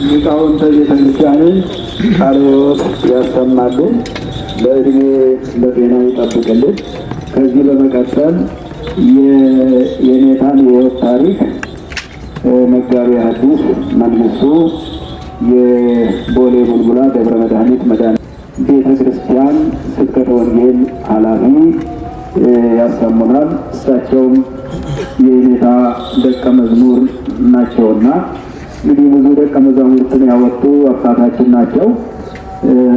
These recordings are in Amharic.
ሊቃውንተ ቤተክርስቲያንን ቃለ ሕይወት ያሰማሉ፣ በእድሜ በጤና ይጠብቅልን። ከዚህ በመቀጠል የኔታን የሕይወት ታሪክ መጋቤ ሐዲስ መንግስቱ የቦሌ ቡልቡላ ደብረ መድኃኒት መድኃኒት ቤተ ክርስቲያን ስብከተ ወንጌል ኃላፊ ያሰሙናል። እሳቸውም የኔታ ደቀ መዝሙር ናቸውና እንግዲህ ብዙ ደቀ መዛሙርትን ያወጡ አባታችን ናቸው።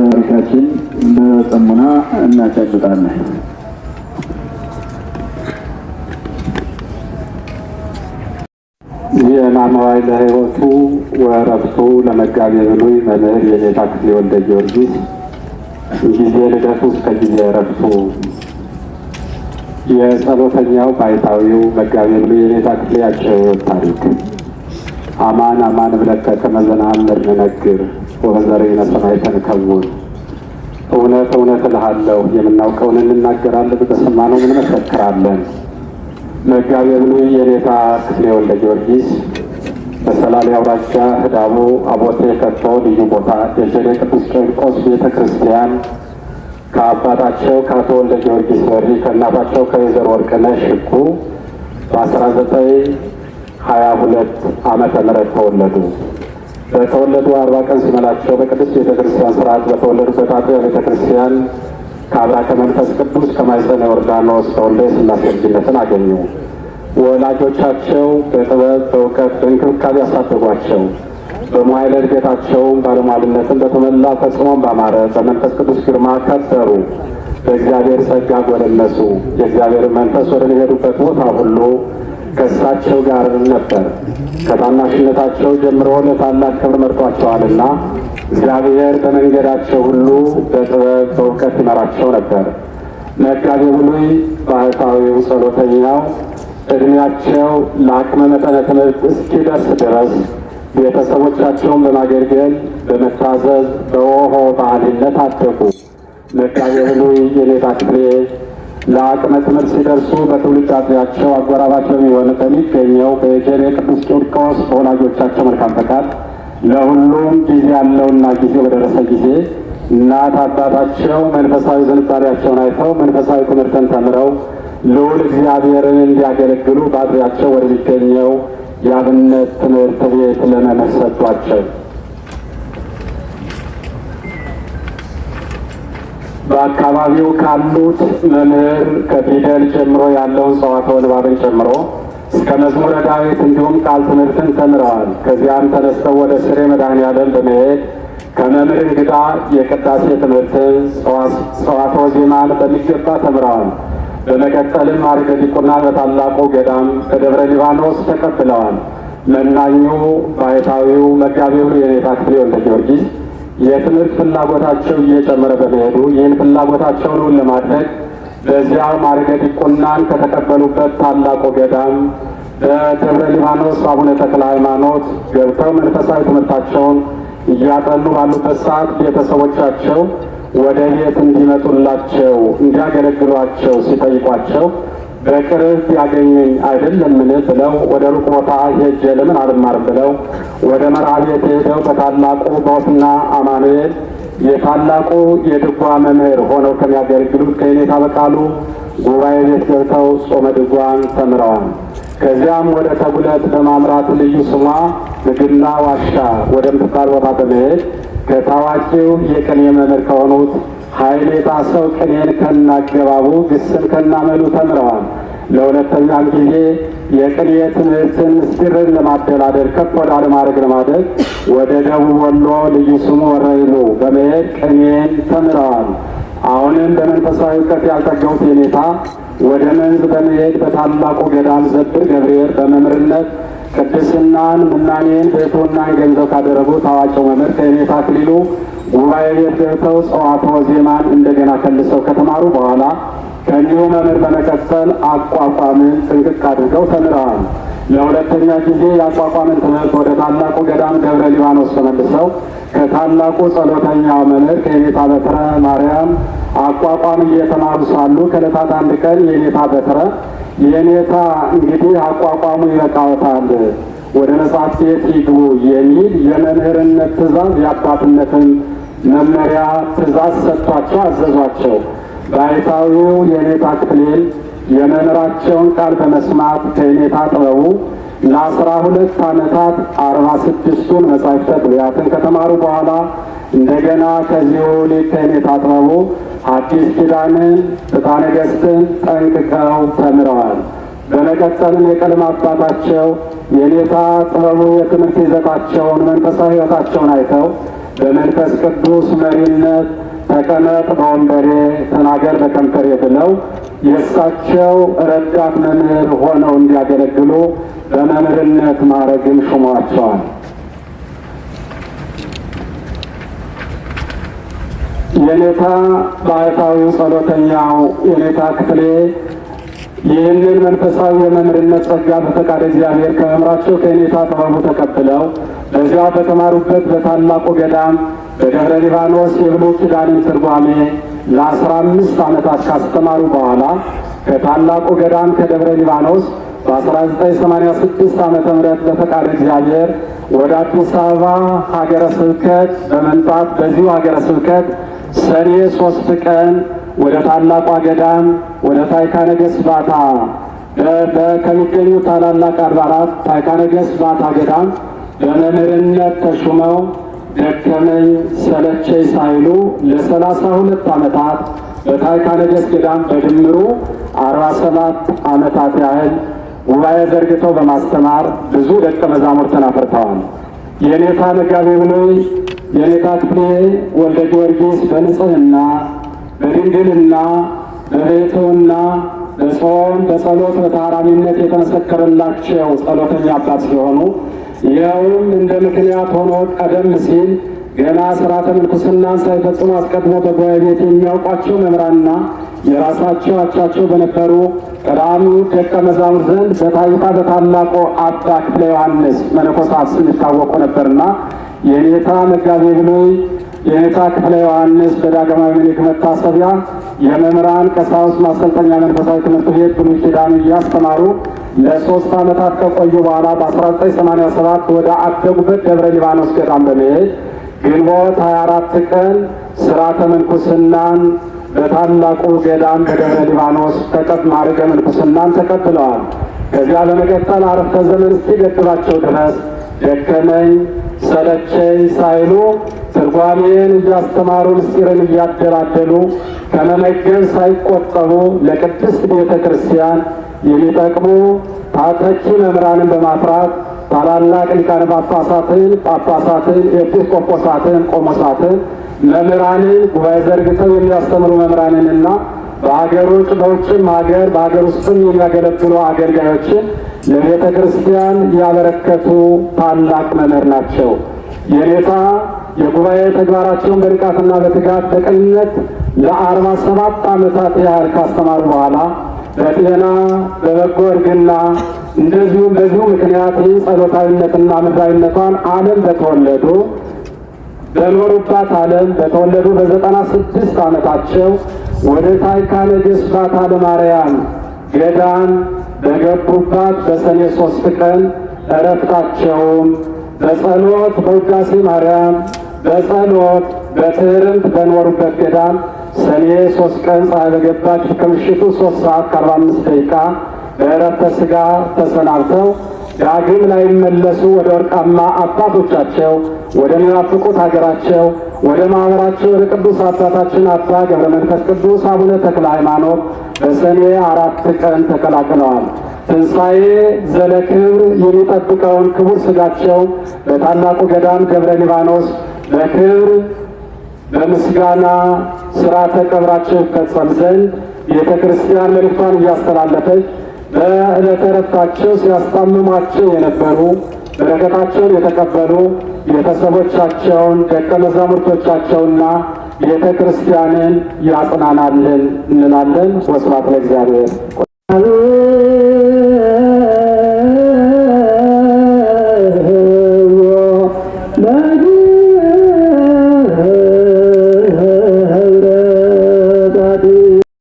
ታሪካችን በጽሞና እናዳምጣለን። የማማዋይ ለሕይወቱ ወረፍቱ ለመጋቤ ብሉይ መምህር የኔታ ክፍሌ ወልደ ጊዮርጊስ ጊዜ ልደቱ እስከ ጊዜ እረፍቱ የጸሎተኛው ባይታዊው መጋቤ ብሉይ የኔታ ክፍሌ ያጭር ሕይወት ታሪክ አማን አማን ብለከ ከመዘናል ንነግር ወበዘሬነ ሰማዕተን ከውን። እውነት እውነት እልሃለሁ የምናውቀውን እንናገራለን፣ በሰማነው እንመሰክራለን። መጋቤ ብሉይ የኔታ ክፍሌ ወልደ ጊዮርጊስ በሰላሌ አውራጃ ህዳሙ አቦቴ ከቶ ልዩ ቦታ ደጀኔ ቅዱስ ቂርቆስ ቤተ ክርስቲያን ከአባታቸው ከአቶ ወልደ ጊዮርጊስ በሪ ከእናታቸው ከወይዘሮ ወርቅነሽ ሽኩ በ1922 ዓመተ ምህረት ተወለዱ። በተወለዱ 40 ቀን ሲመላቸው በቅድስት ቤተ ክርስቲያን ስርዓት በተወለዱበት አጥቢያ ቤተ ክርስቲያን ከአብራከ መንፈስ ቅዱስ ከማኅፀነ ዮርዳኖስ ተወልደው የሥላሴ ልጅነትን አገኙ። ወላጆቻቸው በጥበብ በእውቀት በእንክብካቤ ያሳደጓቸው። በመዋዕለ ዕድገታቸውም ባለሟልነትን በተሞላ ፈጽሞም ባማረ በመንፈስ ቅዱስ ግርማ ከበሩ። በእግዚአብሔር ጸጋ ጎለመሱ። የእግዚአብሔር መንፈስ ወደሚሄዱበት ቦታ ሁሉ ከእሳቸው ጋር ነበር። ከታናሽነታቸው ጀምሮ ለታላቅ ክብር መርጧቸዋልና እግዚአብሔር በመንገዳቸው ሁሉ በጥበብ በእውቀት ይመራቸው ነበር። መጋቤ ብሉይ ባህታዊው ጸሎተኛው ዕድሜያቸው ለአቅመ መጠነ ትምህርት እስኪደርስ ድረስ ቤተሰቦቻቸውን በማገልገል በመታዘዝ በወሆ ባህልነት አደጉ። መጋቤ ብሉይ የኔታ ክፍሌ ለአቅመ ትምህርት ሲደርሱ በትውልድ አጥቢያቸው አጎራባች በሚገኘው በደጀኔ ቅዱስ ቂርቆስ በወላጆቻቸው መልካም ፈቃድ ለሁሉም ጊዜ ያለውና ጊዜ በደረሰ ጊዜ እናት አባታቸው መንፈሳዊ ዝንባሌያቸውን አይተው መንፈሳዊ ትምህርትን ተምረው ልዑል እግዚአብሔርን እንዲያገለግሉ በአጥቢያቸው ወደሚገኘው የአብነት ትምህርት ቤት ለመምህር ሰጧቸው። በአካባቢው ካሉት መምህር ከፊደል ጀምሮ ያለውን ጸዋትወ ንባብን ጨምሮ እስከ መዝሙረ ዳዊት እንዲሁም ቃል ትምህርትን ተምረዋል። ከዚያም ተነስተው ወደ ስሬ መድኃኔዓለም በመሄድ ከመምህር እንግዳ የቅዳሴ ትምህርትን፣ ጸዋትወ ዜማን በሚገባ ተምረዋል። በመቀጠልም ማዕርገ ዲቁና በታላቁ ገዳም በደብረ ሊባኖስ ተቀብለዋል። መናኙ ባሕታዊው መጋቤው የኔታ ክፍሌ ወልደ ጊዮርጊስ የትምህርት ፍላጎታቸው እየጨመረ በመሄዱ ይህን ፍላጎታቸውን ለማድረግ በዚያው ማዕርገ ዲቁናን ከተቀበሉበት ታላቁ ገዳም በደብረ ሊባኖስ አቡነ ተክለ ሃይማኖት ገብተው መንፈሳዊ ትምህርታቸውን እያጠኑ ባሉበት ሰዓት ቤተሰቦቻቸው ወደ ቤት እንዲመጡላቸው እንዲያገለግሏቸው ሲጠይቋቸው በቅርብ ያገኘኝ አይደለምን ብለው ወደ ሩቅ ቦታ ሄጄ ለምን አልማርም ብለው ወደ መርሐ ቤት ሄደው በታላቁ ቦትና አማኑኤል የታላቁ የድጓ መምህር ሆነው ከሚያገለግሉት ከየኔታ በቃሉ ጉባኤ ቤት ገብተው ጾመ ድጓን ተምረዋል። ከዚያም ወደ ተጉለት በማምራት ልዩ ስሟ ምግላ ዋሻ ወደምትባል ቦታ በመሄድ ከታዋቂው የቅኔ መምህር ከሆኑት ኃይሌ ጣሰው ቅኔን ከናገባቡ ግስን ከናመሉ ተምረዋል። ለሁለተኛም ጊዜ የቅኔ ትምህርትን ምስጢርን ለማደላደል ከፍ ወዳለ ማዕረግ ለማድረግ ወደ ደቡብ ወሎ ልዩ ስሙ ወረኢሉ በመሄድ ቅኔን ተምረዋል። አሁንም በመንፈሳዊ እውቀት ያልጠገቡት የኔታ ወደ መንዝ በመሄድ በታላቁ ገዳም ዘብር ገብርኤል በመምህርነት ቅድስናን፣ ምናኔን፣ ብሕትውናን ገንዘብ ካደረጉ ታዋቂው መምህር ከየኔታ አክሊሉ ጉባኤ ቤት ገብተው ጸዋትወ ዜማን እንደገና ከልሰው ከተማሩ በኋላ ከእኒሁ መምህር በመቀጠል አቋቋምን ጥንቅቅ አድርገው ተምረዋል። ለሁለተኛ ጊዜ የአቋቋምን ትምህርት ወደ ታላቁ ገዳም ደብረ ሊባኖስ ተመልሰው ከታላቁ ጸሎተኛው መምህር ከየኔታ በትረ ማርያም አቋቋም እየተማሩ ሳሉ ከዕለታት አንድ ቀን የኔታ በትረ የኔታ እንግዲህ አቋቋሙ ይበቃዎታል፣ ወደ መጽሐፍ ቤት ይግቡ የሚል የመምህርነት ትእዛዝ የአባትነትን መመሪያ ትእዛዝ ሰጥቷቸው አዘዟቸው። ባሕታዊው የኔታ ክፍሌን የመምህራቸውን ቃል በመስማት ከየኔታ ጥበቡ ለ12 ዓመታት 46ቱን መጻሕፍተ ብሉያትን ከተማሩ በኋላ እንደገና ከዚሁ ሊቅ ከየኔታ ጥበቡ አዲስ ኪዳንን፣ ፍትሐ ነገሥትን ጠንቅቀው ተምረዋል። በመቀጠልም የቀለም አባታቸው የኔታ ጥበቡ የትምህርት ይዘታቸውን መንፈሳዊ ሕይወታቸውን አይተው በመንፈስ ቅዱስ መሪነት ተቀመጥ በወንበሬ ተናገር በከንፈሬ ብለው የእሳቸው ረዳት መምህር ሆነው እንዲያገለግሉ በመምህርነት ማዕረግም ሹመዋቸዋል። የኔታ ባሕታዊው ጸሎተኛው የኔታ ክፍሌ ይህንን መንፈሳዊ የመምህርነት ጸጋ በፈቃደ እግዚአብሔር ከመምህራቸው ከየኔታ ጥበቡ ተቀብለው በዚያ በተማሩበት በታላቁ ገዳም በደብረ ሊባኖስ የብሉይ ኪዳንን ትርጓሜ ለ15 ዓመታት ካስተማሩ በኋላ ከታላቁ ገዳም ከደብረ ሊባኖስ በ1986 ዓመተ ምህረት በፈቃደ እግዚአብሔር ወደ አዲስ አበባ ሀገረ ስብከት በመምጣት በዚሁ ሀገረ ስብከት ሰኔ 3 ቀን ወደ ታላቋ ገዳም ወደ ታዕካ ነገሥት ባታ ከሚገኙ ታላላቅ አድባራት ታዕካ ነገሥት ባታ ገዳም በመምህርነት ተሹመው ደከመኝ ሰለቸኝ ሳይሉ ለ32 ዓመታት በታዕካ ነገሥት ገዳም በድምሩ 47 ዓመታት ያህል ጉባኤ ዘርግተው በማስተማር ብዙ ደቀ መዛሙርትን አፍርተዋል። የኔታ መጋቤ ብሉይ የኔታ ክፍሌ ወልደ ጊዮርጊስ በንጽሕና በድንግልና በብሕትውና በጾም በጸሎት በተአራሚነት የተመሰከረላቸው ጸሎተኛ አባት ሲሆኑ ይኸውም እንደ ምክንያት ሆኖ ቀደም ሲል ገና ሥርዓተ ምንኩስናን ሳይፈጽሙ አስቀድሞ በጉባኤ ቤት የሚያውቋቸው መምህራንና የራሳቸው አቻቸው በነበሩ ቀዳሚው ደቀ መዛሙርት ዘንድ በታይታ በታላቁ አባ ክፍለ ዮሐንስ መነኮሳት ስም ይታወቁ ነበርና የኔታ መጋቤ ብሉይ የኔታ ክፍለ ዮሐንስ በዳግማዊ ምኒልክ መታሰቢያ የመምህራን ቀሳውስት ማሰልጠኛ መንፈሳዊ ትምህርት ቤት ብሉይ ኪዳን እያስተማሩ ለ3 ዓመታት ከቆዩ በኋላ በ1987 ወደ አደጉበት ደብረ ሊባኖስ ገዳም በመሄድ ግንቦት 24 ቀን ሥርዓተ ምንኩስናን በታላቁ ገዳም በደብረ ሊባኖስ ማዕረገ ምንኩስናን ተቀብለዋል። ከዚያ በመቀጠል አረፍተ ዘመን እስኪገድባቸው ድረስ ደከመኝ ሰለቸኝ ሳይሉ ትርጓሜን እያስተማሩ ምስጢርን እያደላደሉ ከመመገብ ሳይቆጠቡ ለቅድስት ቤተ ክርስቲያን የሚጠቅሙ ተተኪ መምህራንን በማፍራት ታላላቅ ሊቃነ ጳጳሳትን፣ ኤጲስቆጶሳትን፣ ቆሞሳትን፣ መምህራንን ጉባኤ ዘርግተው የሚያስተምሩ መምህራንንና በሀገር ውጭ በውጭም ሀገር በሀገር ውስጥም የሚያገለግሉ አገልጋዮችን ለቤተ ክርስቲያን ያበረከቱ ታላቅ መምህር ናቸው። የኔታ የጉባኤ ተግባራቸውን በንቃትና በትጋት በቅንነት ለ47 ዓመታት ያህል ካስተማሩ በኋላ በጤና በበጎ እርግና እንደዚሁም በዚሁ ምክንያት ጸሎታዊነትና ምድራዊነቷን ዓለም በኖሩባት ዓለም በተወለዱ በ96 ዓመታቸው ወደ ታዕካ ነገሥት ባታ ማርያም ገዳም በገቡባት በሰኔ 3 ቀን ዕረፍታቸውም በጸሎት በውዳሴ ማርያም በጸሎት በትሕርምት በኖሩበት ገዳም ሰኔ 3 ቀን ፀሐይ በገባች ከምሽቱ 3 ሰዓት ከ45 ደቂቃ በዕረፍተ ሥጋ ተሰናብተው ዳግም ላይመለሱ ወደ ወርቃማ አባቶቻቸው ወደ ሚናፍቁት ሀገራቸው ወደ ማኅበራቸው ወደ ቅዱስ አባታችን አባ ገብረ መንፈስ ቅዱስ አቡነ ተክለ ሃይማኖት በሰኔ 4 ቀን ተቀላቅለዋል። ትንሣኤ ዘለክብር የሚጠብቀውን ክቡር ሥጋቸው በታላቁ ገዳም ደብረ ሊባኖስ በክብር በምስጋና ሥርዓተ ቀብራቸው ይፈጸም ዘንድ ቤተ ክርስቲያን መልእክቷን እያስተላለፈች በዕለተ ዕረፍታቸው ሲያስታምሟቸው የነበሩ በረከታቸውን የተቀበሉ ቤተሰቦቻቸውን ደቀ መዛሙርቶቻቸውና ቤተ ክርስቲያንን ያጽናናልን እንላለን። ወስብሐት ለእግዚአብሔር።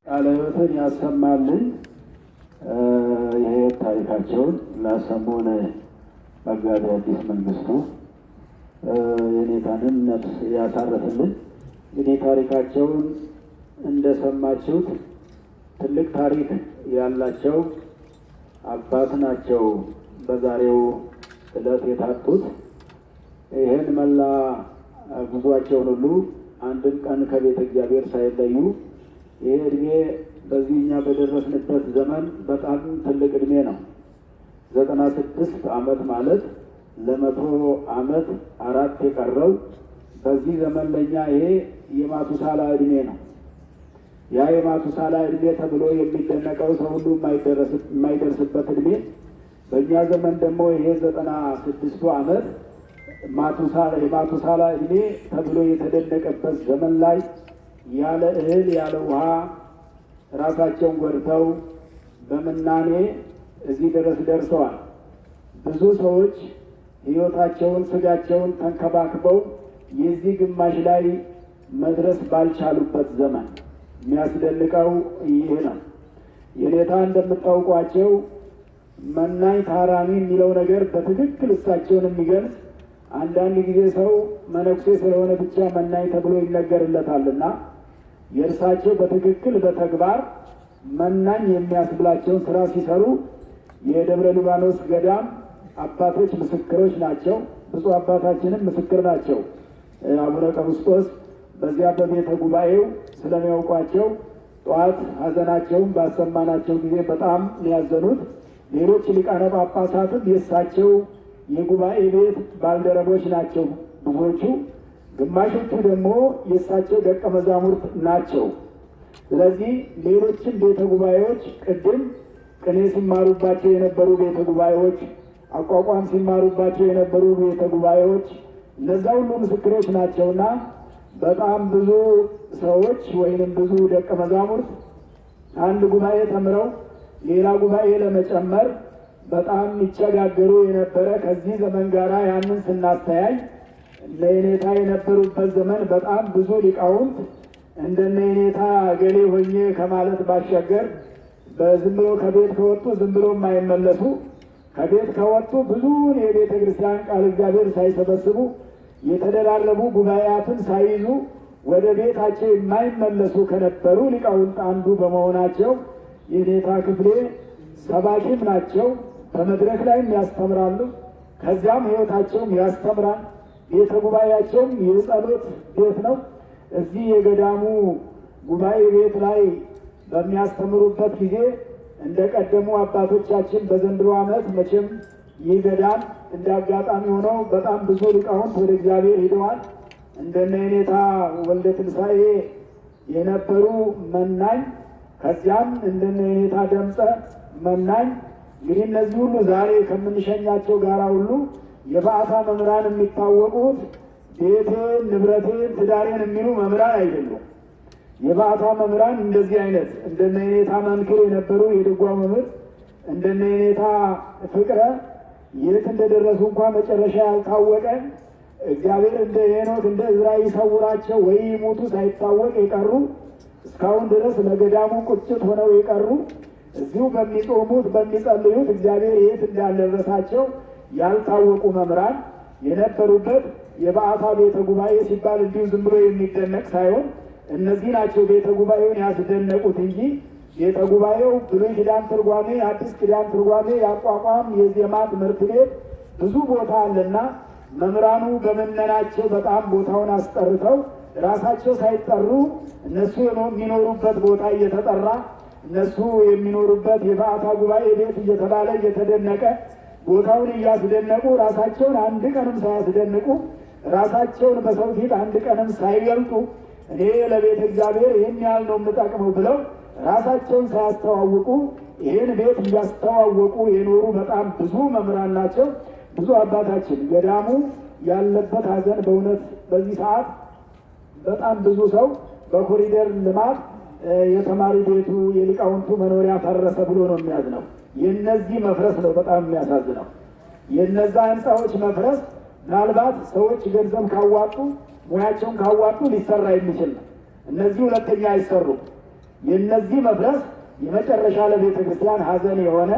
ቃልህን ያሰማልን። ይሄ ታሪካቸውን ላሰሙን መጋቢ አዲስ መንግስቱ የኔታንም ነፍስ ያሳረፍልን። እንግዲህ ታሪካቸውን እንደሰማችሁት ትልቅ ታሪክ ያላቸው አባት ናቸው። በዛሬው ዕለት የታጡት ይህን መላ ጉዟቸውን ሁሉ አንድም ቀን ከቤተ እግዚአብሔር ሳይለዩ ይሄ እድሜ በዚህ እኛ በደረስንበት ዘመን በጣም ትልቅ እድሜ ነው። 96 ዓመት ማለት ለ100 ዓመት 4 የቀረው በዚህ ዘመን ለእኛ ይሄ የማቱሳላ እድሜ ነው። ያ የማቱሳላ እድሜ ተብሎ የሚደነቀው ሰው ሁሉ የማይደርስበት እድሜ፣ በእኛ ዘመን ደግሞ ይሄ 96ቱ ዓመት የማቱሳላ እድሜ ተብሎ የተደነቀበት ዘመን ላይ ያለ እህል ያለ ውሃ ራሳቸውን ጎድተው በምናኔ እዚህ ድረስ ደርሰዋል። ብዙ ሰዎች ሕይወታቸውን ስጋቸውን ተንከባክበው የዚህ ግማሽ ላይ መድረስ ባልቻሉበት ዘመን የሚያስደንቀው ይህ ነው። የኔታ እንደምታውቋቸው መናኝ ታራሚ የሚለው ነገር በትክክል እሳቸውን የሚገልጽ አንዳንድ ጊዜ ሰው መነኩሴ ስለሆነ ብቻ መናኝ ተብሎ ይነገርለታልና የእርሳቸው በትክክል በተግባር መናኝ የሚያስብላቸውን ስራ ሲሰሩ የደብረ ሊባኖስ ገዳም አባቶች ምስክሮች ናቸው። ብፁዕ አባታችንም ምስክር ናቸው። አቡነ ቀውስጦስ በዚያ በቤተ ጉባኤው ስለሚያውቋቸው ጠዋት ሐዘናቸውን ባሰማናቸው ጊዜ በጣም ያዘኑት። ሌሎች ሊቃነ ጳጳሳትም የእሳቸው የጉባኤ ቤት ባልደረቦች ናቸው ብዙዎቹ። ግማሾቹ ደግሞ የእሳቸው ደቀ መዛሙርት ናቸው። ስለዚህ ሌሎችም ቤተ ጉባኤዎች ቅድም ቅኔ ሲማሩባቸው የነበሩ ቤተ ጉባኤዎች፣ አቋቋም ሲማሩባቸው የነበሩ ቤተ ጉባኤዎች እነዛ ሁሉ ምስክሮች ናቸውና በጣም ብዙ ሰዎች ወይንም ብዙ ደቀ መዛሙርት አንድ ጉባኤ ተምረው ሌላ ጉባኤ ለመጨመር በጣም ይቸጋገሩ የነበረ ከዚህ ዘመን ጋር ያንን ስናስተያይ ለኔታ የነበሩበት ዘመን በጣም ብዙ ሊቃውንት እንደነ ኔታ ገሌ ሆኜ ከማለት ባሻገር በዝም ብሎ ከቤት ከወጡ ዝም ብሎ የማይመለሱ ከቤት ከወጡ ብዙውን የቤተ ክርስቲያን ቃል እግዚአብሔር ሳይሰበስቡ የተደራረቡ ጉባኤያትን ሳይዙ ወደ ቤታቸው የማይመለሱ ከነበሩ ሊቃውንት አንዱ በመሆናቸው የኔታ ክፍሌ ሰባኪም ናቸው። በመድረክ ላይም ያስተምራሉ። ከዚያም ሕይወታቸውም ያስተምራል። ቤተ ጉባኤያቸውም የጸሎት ቤት ነው። እዚህ የገዳሙ ጉባኤ ቤት ላይ በሚያስተምሩበት ጊዜ እንደ ቀደሙ አባቶቻችን በዘንድሮ ዓመት መቼም ይህ ገዳም እንደ አጋጣሚ ሆነው በጣም ብዙ ሊቃውንት ወደ እግዚአብሔር ሂደዋል። እንደነ የኔታ ወልደ ትንሣኤ የነበሩ መናኝ፣ ከዚያም እንደነ የኔታ ደምፀ መናኝ። እንግዲህ እነዚህ ሁሉ ዛሬ ከምንሸኛቸው ጋራ ሁሉ የበዓታ መምህራን የሚታወቁት ቤቴን፣ ንብረቴን፣ ትዳሬን የሚሉ መምህራን አይደሉም። የበዓታ መምህራን እንደዚህ አይነት እንደነ የኔታ መንክር የነበሩ የድጓ መምህር እንደነ የኔታ ፍቅረ የት እንደደረሱ እንኳ መጨረሻ ያልታወቀ እግዚአብሔር እንደ ሄኖክ እንደ ዕዝራ ይሰውራቸው ወይ ይሙቱ ሳይታወቅ የቀሩ እስካሁን ድረስ ለገዳሙ ቁጭት ሆነው የቀሩ እዚሁ በሚጾሙት በሚጸልዩት እግዚአብሔር የት እንዳደረሳቸው ያልታወቁ መምህራን የነበሩበት የበዓታ ቤተ ጉባኤ ሲባል እንዲሁ ዝም ብሎ የሚደነቅ ሳይሆን እነዚህ ናቸው ቤተ ጉባኤውን ያስደነቁት እንጂ ቤተ ጉባኤው ብሉይ ኪዳን ትርጓሜ፣ አዲስ ኪዳን ትርጓሜ ያቋቋም የዜማ ትምህርት ቤት ብዙ ቦታ አለና መምህራኑ በመነናቸው በጣም ቦታውን አስጠርተው ራሳቸው ሳይጠሩ እነሱ የሚኖሩበት ቦታ እየተጠራ እነሱ የሚኖሩበት የበዓታ ጉባኤ ቤት እየተባለ እየተደነቀ ቦታውን እያስደነቁ ራሳቸውን አንድ ቀንም ሳያስደንቁ ራሳቸውን በሰው ፊት አንድ ቀንም ሳይገልጡ እኔ ለቤተ እግዚአብሔር ይህን ያህል ነው የምጠቅመው ብለው ራሳቸውን ሳያስተዋውቁ ይህን ቤት እያስተዋወቁ የኖሩ በጣም ብዙ መምህራን ናቸው። ብዙ አባታችን ገዳሙ ያለበት ሐዘን በእውነት በዚህ ሰዓት በጣም ብዙ ሰው በኮሪደር ልማት የተማሪ ቤቱ የሊቃውንቱ መኖሪያ ፈረሰ ብሎ ነው የሚያዝነው። የነዚህ መፍረስ ነው በጣም የሚያሳዝነው። የነዛ ህንፃዎች መፍረስ ምናልባት ሰዎች ገንዘብ ካዋጡ ሙያቸውን ካዋጡ ሊሰራ የሚችል ነው። እነዚህ ሁለተኛ አይሰሩም። የነዚህ መፍረስ የመጨረሻ ለቤተ ክርስቲያን ሐዘን የሆነ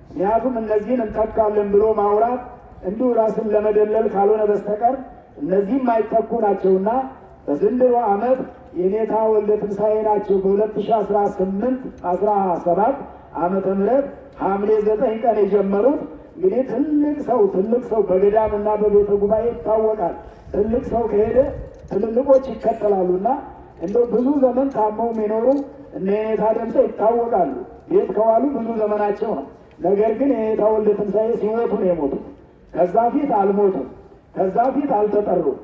ምክንያቱም እነዚህን እንተካለን ብሎ ማውራት እንዲሁ ራስን ለመደለል ካልሆነ በስተቀር እነዚህም አይተኩ ናቸውና በዘንድሮ ዓመት የኔታ ወልደ ትንሣኤ ናቸው በ2017 ዓመተ ምህረት ሐምሌ 9 ቀን የጀመሩት። እንግዲህ ትልቅ ሰው በገዳምና በቤተ ጉባኤ ይታወቃል። ትልቅ ሰው ከሄደ ትልልቆች ይከተላሉና እንደው ብዙ ዘመን ታመው የሚኖሩ እነ የኔታ ደምፀ ይታወቃሉ። ቤት ከዋሉ ብዙ ዘመናቸው ነው። ነገር ግን የኔታ ወልደ ትንሣኤ ሲሞቱ ነው የሞቱት። ከዛ ፊት አልሞቱም። ከዛ ፊት አልተጠሩም።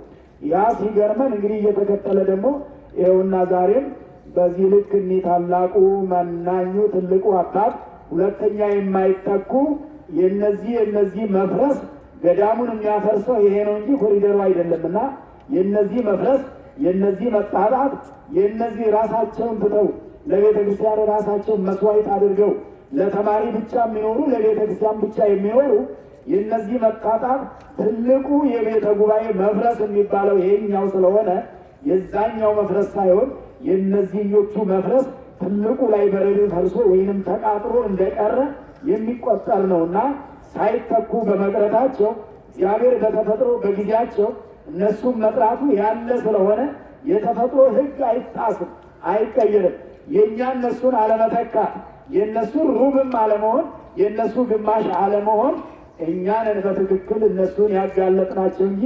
ያ ሲገርመን እንግዲህ እየተከተለ ደግሞ ይኸውና ዛሬም በዚህ ልክ እኒህ ታላቁ መናኙ ትልቁ አባት ሁለተኛ የማይተኩ የነዚህ መፍረስ ገዳሙን የሚያፈርሰው ይሄ ነው እንጂ ኮሪደሩ አይደለምና የነዚህ መፍረስ የነዚህ መጣጣት የነዚህ ራሳቸውን ትተው ለቤተ ክርስቲያን ራሳቸውን መስዋዕት አድርገው ለተማሪ ብቻ የሚኖሩ ለቤተ ክርስቲያን ብቻ የሚኖሩ የነዚህ መጣጣት ትልቁ የቤተ ጉባኤ መፍረስ የሚባለው ይሄኛው ስለሆነ የዛኛው መፍረስ ሳይሆን የነዚህኞቹ መፍረስ ትልቁ ላይ በረዶ ፈርሶ ወይንም ተቃጥሎ እንደቀረ የሚቆጠር ነውና ሳይተኩ በመቅረታቸው እግዚአብሔር በተፈጥሮ በጊዜያቸው እነሱም መጥራቱ ያለ ስለሆነ የተፈጥሮ ሕግ አይጣስም፣ አይቀየርም። የእኛ እነሱን አለመተካት፣ የእነሱን ሩብም አለመሆን፣ የእነሱ ግማሽ አለመሆን እኛንን በትክክል እነሱን ያጋለጥናቸው እንጂ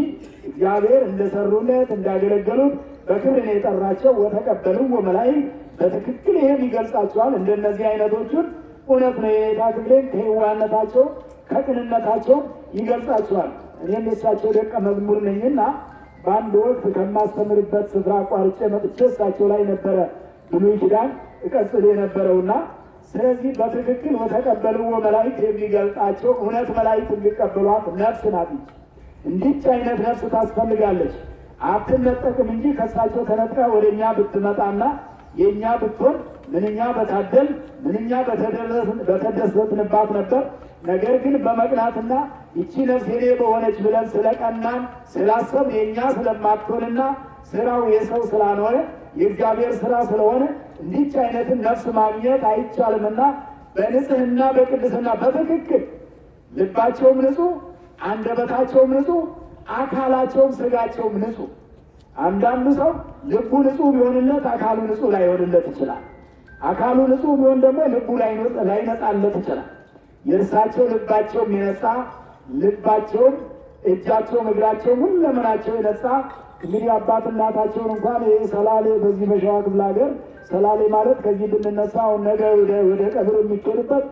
እግዚአብሔር እንደሰሩለት እንዳገለገሉት በክብር የጠራቸው ወተቀበሉ ወመላእክት በትክክል ይሄም ይገልጻቸዋል። እንደነዚህ አይነቶቹን እውነት ነው የኔታ ክፍሌን ከህዋነታቸው ከቅንነታቸው ይገልጻቸዋል። እኔም የእሳቸው ደቀ መዝሙር ነኝና በአንድ ወቅት ከማስተምርበት ስፍራ አቋርጬ መጥቼ እሳቸው ላይ ነበረ ብሉይ ኪዳን እቀጽል የነበረውና ስለዚህ በትክክል ወተቀበልዎ መላእክት የሚገልጣቸው እውነት መላእክት የሚቀበሏት ነፍስ ናት። እንዲች አይነት ነፍስ ታስፈልጋለች። አትነጠቅም እንጂ ከእሳቸው ተነጥቃ ወደ እኛ ብትመጣና የእኛ ብትሆን ምንኛ በታደል ምንኛ በተደሰትንባት ነበር። ነገር ግን በመቅናትና ይቺ ነፍስ የኔ በሆነች ብለን ስለቀናን ስላሰብ የእኛ ስለማትሆንና ስራው የሰው ስላልሆነ የእግዚአብሔር ስራ ስለሆነ እንዲች አይነትን ነፍስ ማግኘት አይቻልምና በንጽህና በቅድስና በትክክል ልባቸውም ንጹሕ አንደበታቸውም ንጹሕ አካላቸውም ስጋቸውም ንጹሕ። አንዳንዱ ሰው ልቡ ንጹሕ ቢሆንለት አካሉ ንጹሕ ላይሆንለት ይችላል። አካሉ ንጹሕ ቢሆን ደግሞ ልቡ ላይነጻለት ይችላል። የእርሳቸው ልባቸውም የነጻ ልባቸውም እጃቸውም እግራቸውም ሁለመናቸው የነጻ እንግዲህ አባት እናታቸውን እንኳን ሰላሌ በዚህ በሸዋ ክፍለ ሀገር ሰላሌ ማለት ከዚህ ብንነሳ አሁን ነገ ወደ ቀብር የሚኬድበት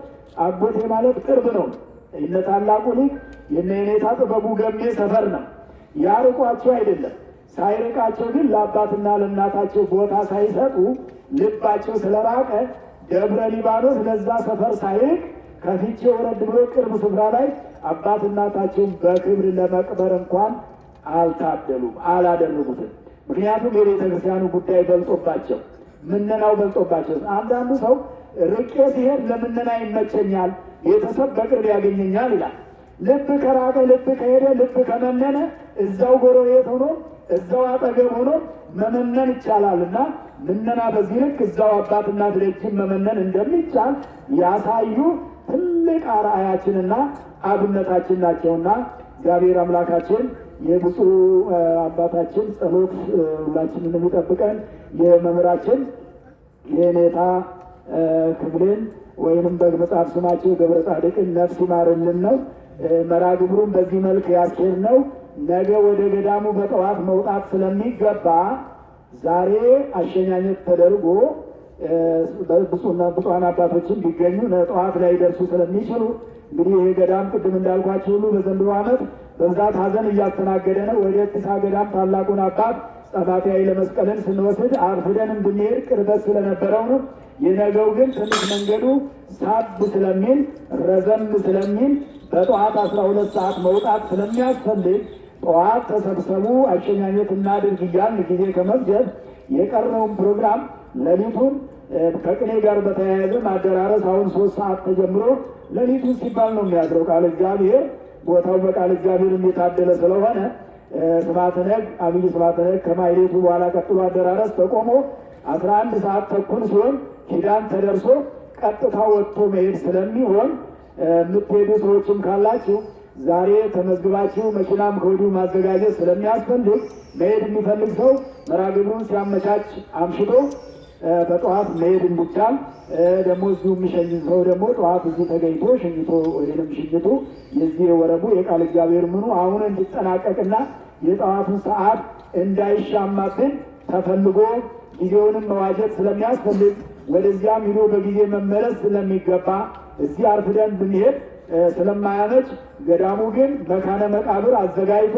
አጎቴ ማለት ቅርብ ነው። እነ ታላቁ ሊቅ የነ የኔታ ጥበቡ ገሜ ሰፈር ነው። ያርቋቸው አይደለም። ሳይርቃቸው ግን ለአባትና ለእናታቸው ቦታ ሳይሰጡ ልባቸው ስለራቀ ደብረ ሊባኖስ ለዛ ሰፈር ሳይርቅ ከፊቼ ወረድ ብሎ ቅርብ ስፍራ ላይ አባት እናታቸውን በክብር ለመቅበር እንኳን አልታደሉም፣ አላደረጉትም። ምክንያቱም የቤተ ክርስቲያኑ ጉዳይ በልጦባቸው፣ ምነናው በልጦባቸው። አንዳንዱ ሰው ርቄ ሲሄድ ለምነና ይመቸኛል፣ ቤተሰብ በቅርብ ያገኘኛል ይላል። ልብ ከራቀ ልብ ከሄደ ልብ ከመነነ እዛው ጎረቤት ሆኖ እዛው አጠገብ ሆኖ መመነን ይቻላል። እና ምነና በዚህ ልክ እዛው አባት እናት ደጅም መመነን እንደሚቻል ያሳዩ ትልቅ አርአያችንና አብነታችን ናቸውና እግዚአብሔር አምላካችን የብፁዕ አባታችን ጸሎት ሁላችንን የሚጠብቀን የመምህራችን የኔታ ክብልን ወይንም በመጽሐፍ ስማቸው ገብረ ጻድቅን ነፍስ ይማርልን ነው። መርሐ ግብሩን በዚህ መልክ ያስኬድ ነው። ነገ ወደ ገዳሙ በጠዋት መውጣት ስለሚገባ ዛሬ አሸኛኘት ተደርጎ ብፁዓን አባቶችን ቢገኙ ጠዋት ላይ ደርሱ ስለሚችሉ እንግዲህ ይሄ ገዳም ቅድም እንዳልኳቸው ሁሉ በዘንድሮ ዓመት በብዛት ሀዘን እያስተናገደ ነው። ወደ እቲሳ ገዳም ታላቁን አባት ጸባቴ ኃይለ መስቀልን ስንወስድ አርፍደን እንድንሄድ ቅርበት ስለነበረው ነው። የነገው ግን ትንሽ መንገዱ ሳብ ስለሚል ረዘም ስለሚል በጠዋት 12 ሰዓት መውጣት ስለሚያስፈልግ ጠዋት ተሰብሰቡ አሸኛኘት እናድርግ እያልን ጊዜ ከመፍጀት የቀረውን ፕሮግራም ሌሊቱን ከቅኔ ጋር በተያያዘ ማደራረስ አሁን 3 ሰዓት ተጀምሮ ሌሊቱን ሲባል ነው የሚያድረው። ቃል እግዚአብሔር ቦታው በቃል እግዚአብሔር የታደለ ስለሆነ ስብሐተ ነግ አብይ ስብሐተ ነግ ከማይሌቱ በኋላ ቀጥሎ አደራረስ ተቆሞ 11 ሰዓት ተኩል ሲሆን ኪዳን ተደርሶ ቀጥታ ወጥቶ መሄድ ስለሚሆን የምትሄዱ ሰዎችም ካላችሁ ዛሬ ተመዝግባችሁ መኪናም ከወዲሁ ማዘጋጀት ስለሚያስፈልግ መሄድ የሚፈልግ ሰው መርሐ ግብሩን ሲያመቻች አምሽቶ በጠዋት መሄድ እንዲቻል ደግሞ እዚሁ የሚሸኝ ሰው ደግሞ ጠዋት እዚህ ተገኝቶ ሸኝቶ ወይም ሽኝቱ የዚህ የወረቡ የቃል እግዚአብሔር ምኑ አሁን እንዲጠናቀቅና የጠዋቱን ሰዓት እንዳይሻማብን ተፈልጎ ጊዜውንም መዋጀት ስለሚያስፈልግ ወደዚያም ሂዶ በጊዜ መመለስ ስለሚገባ እዚህ አርፍደን ብንሄድ ስለማያመች ገዳሙ ግን መካነ መቃብር አዘጋጅቶ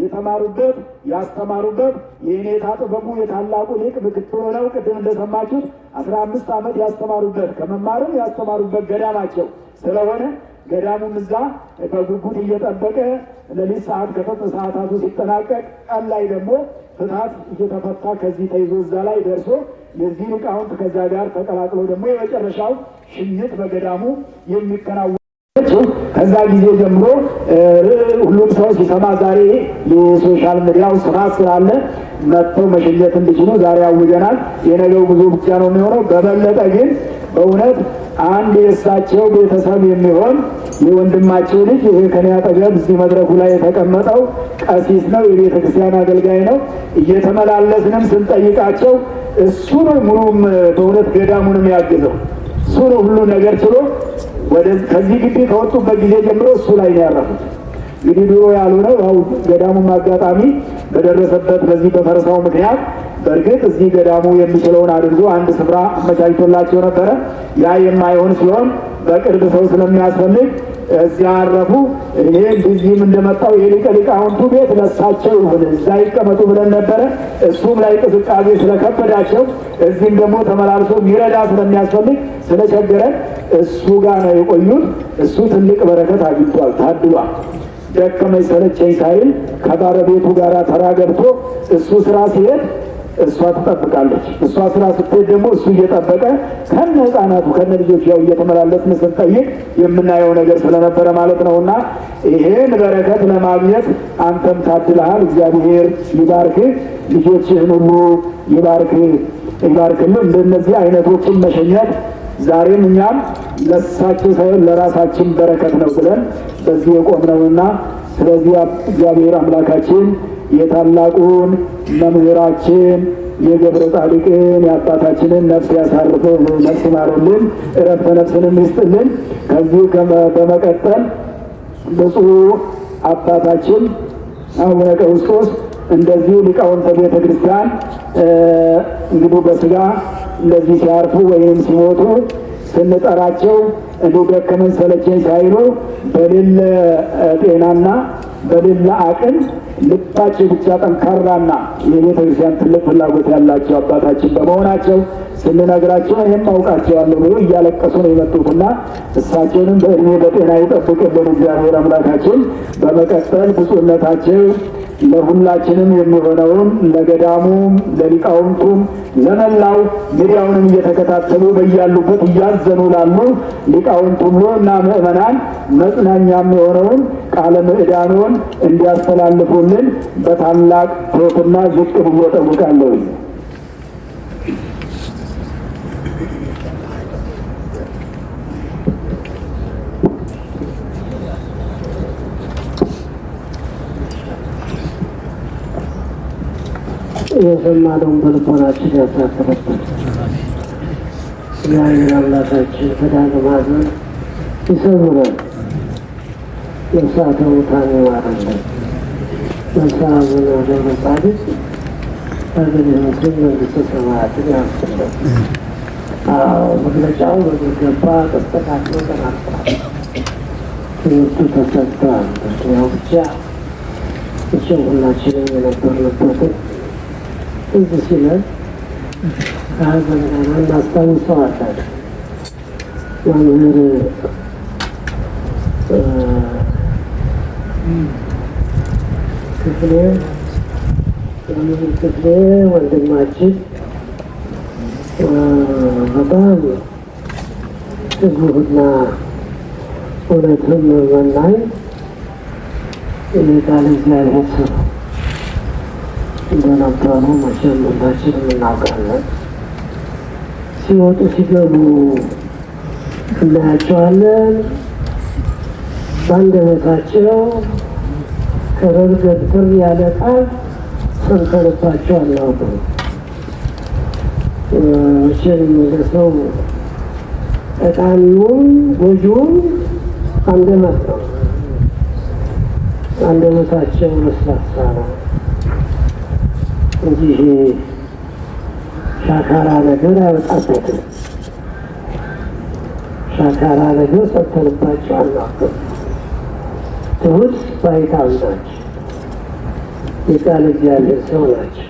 የተማሩበት ያስተማሩበት የኔታ ጥበቡ የታላቁ ሊቅ ምክትል ሆነው ቅድም እንደሰማችሁት 15 ዓመት ያስተማሩበት ከመማርም ያስተማሩበት ገዳማቸው ስለሆነ ገዳሙም እዛ በጉጉት እየጠበቀ ለሊት ሰዓት ሰዓታቱ ሲጠናቀቅ ቀን ላይ ደግሞ ፍትሐት እየተፈታ ከዚህ ተይዞ እዛ ላይ ደርሶ የዚህ ሊቃውንት ከዛ ጋር ተቀላቅለው ደግሞ የመጨረሻው ሽኝት በገዳሙ የሚከናወን ከዛ ጊዜ ጀምሮ ሁሉም ሰው ሲሰማ ዛሬ የሶሻል ሚዲያው ስራ ስላለ መጥተው መሸኘት እንዲችሉ ዛሬ አውጀናል። የነገው ጉዞ ብቻ ነው የሚሆነው። በበለጠ ግን በእውነት አንድ የእሳቸው ቤተሰብ የሚሆን የወንድማቸው ልጅ ይሄ ከኔ አጠገብ እዚህ መድረኩ ላይ የተቀመጠው ቀሲስ ነው፣ የቤተ ክርስቲያን አገልጋይ ነው። እየተመላለስንም ስንጠይቃቸው እሱ ነው ሙሉም በእውነት ገዳሙንም ያግዘው እሱ ነው ሁሉ ነገር ችሎ ከዚህ ግቢ ከወጡበት ጊዜ ጀምሮ እሱ ላይ ነው ያረፉት። እንግዲህ ድሮ ያልሆነው ያው ገዳሙም አጋጣሚ በደረሰበት በዚህ በፈረሳው ምክንያት በእርግጥ እዚህ ገዳሙ የሚችለውን አድርጎ አንድ ስፍራ አመቻችቶላቸው ነበረ። ያ የማይሆን ሲሆን በቅርብ ሰው ስለሚያስፈልግ እዚያ አረፉ። እኔ እዚህም እንደመጣው የሊቀ ሊቃውንቱ ቤት ለሳቸው ይሁን እዛ ይቀመጡ ብለን ነበረ። እሱም ላይ ቅዝቃዜ ስለከበዳቸው እዚህም ደግሞ ተመላልሶ ሚረዳ ስለሚያስፈልግ ስለቸገረን እሱ ጋር ነው የቆዩት። እሱ ትልቅ በረከት አግኝቷል፣ ታድሏል። ደከመኝ ሰለቸኝ ሳይል ከባለቤቱ ጋር ተራ ገብቶ እሱ ስራ ሲሄድ እሷ ትጠብቃለች። እሷ ስራ ስትሄድ ደግሞ እሱ እየጠበቀ ከነ ህፃናቱ ከነ ልጆች ያው እየተመላለስን ስንጠይቅ የምናየው ነገር ስለነበረ ማለት ነውና ይሄን በረከት ለማግኘት አንተም ታድለሃል። እግዚአብሔር ይባርክህ፣ ልጆችህን ሁሉ ይባርክልን። እንደነዚህ አይነቶችን መሸኘት ዛሬም እኛም ለሳቸው ሳይሆን ለራሳችን በረከት ነው ብለን በዚህ የቆምነውና ስለዚህ እግዚአብሔር አምላካችን የታላቁን መምህራችን የገብረ ጻድቅን የአባታችንን ነፍስ ያሳርፍ፣ ነፍስ ይማርልን፣ ዕረፍተ ነፍስንም ይስጥልን። ከዚህ በመቀጠል ብፁዕ አባታችን አቡነ ቀውስጦስ እንደዚሁ ሊቃውንተ ቤተ ክርስቲያን እንግዲህ በስጋ እንደዚህ ሲያርፉ ወይም ሲሞቱ ስንጠራቸው እንዲሁ ደከመን ሰለቸኝ ሳይሉ በሌለ ጤናና በሌለ አቅም ልባቸው ብቻ ጠንካራና የቤተ ክርስቲያን ትልቅ ፍላጎት ያላቸው አባታችን በመሆናቸው ስንነግራቸው ይህም አውቃቸዋለሁ ብሎ እያለቀሱ ነው የመጡትና እሳቸውንም በእድሜ በጤና ይጠብቅልን እግዚአብሔር አምላካችን። በመቀጠል ብፁዕነታቸው ለሁላችንም የሚሆነውን ለገዳሙም ለሊቃውንቱም ለመላው ሚዲያውንም እየተከታተሉ በያሉበት እያዘኑ ላሉ ሊቃውንት ሁሉ እና ምእመናን መጽናኛም የሆነውን ቃለ ምዕዳኑን እንዲያስተላልፉልን በታላቅ ትሕትና ዝቅ ብዬ እጠይቃለሁ። የሰማነውን በልቦናችን ያሳትፈበት እግዚአብሔር አምላካችን ከዳግም ሐዘን ይሰውረን፣ ነፍሳተ ሙታን ይማረልን። መሳቡነ ገብረ ጻድቅ በገድህነትን መንግሥተ ሰማያትን ያስጥልን። መግለጫው በሚገባ ተስተካክሎ ተናግሯል። ትምህርቱ ተሰጥቷል። ያው ብቻ እችን ሁላችንም የነበርንበትን እዚህ ሲለን ከሀዘን ጋር እናስታውሰዋለን። መምህር ክፍሌ ወንድማችን በጣም ትጉህና እውነትም መናኝ ቃለ እግዚአብሔር ሰው እንደነበሩ መቼም ሁላችንም እናውቃለን። ሲወጡ ሲገቡ እናያቸዋለን። በአንደበታቸው ከረር ገትር ያለ ቃል ሰምተንባቸው አናውቅም። መቼም ለሰው ጠቃሚውም ጎጂውም አንደበት ነው። አንደበታቸው ለስላሳ ነው እንጂ ሻካራ ነገር አይወጣበትም። ሻካራ ነገር ሰጥተንባቸው አናውቅም። ትሁት ባይታዊ ናቸው። የቃል እግዚአብሔር ሰው ናቸው።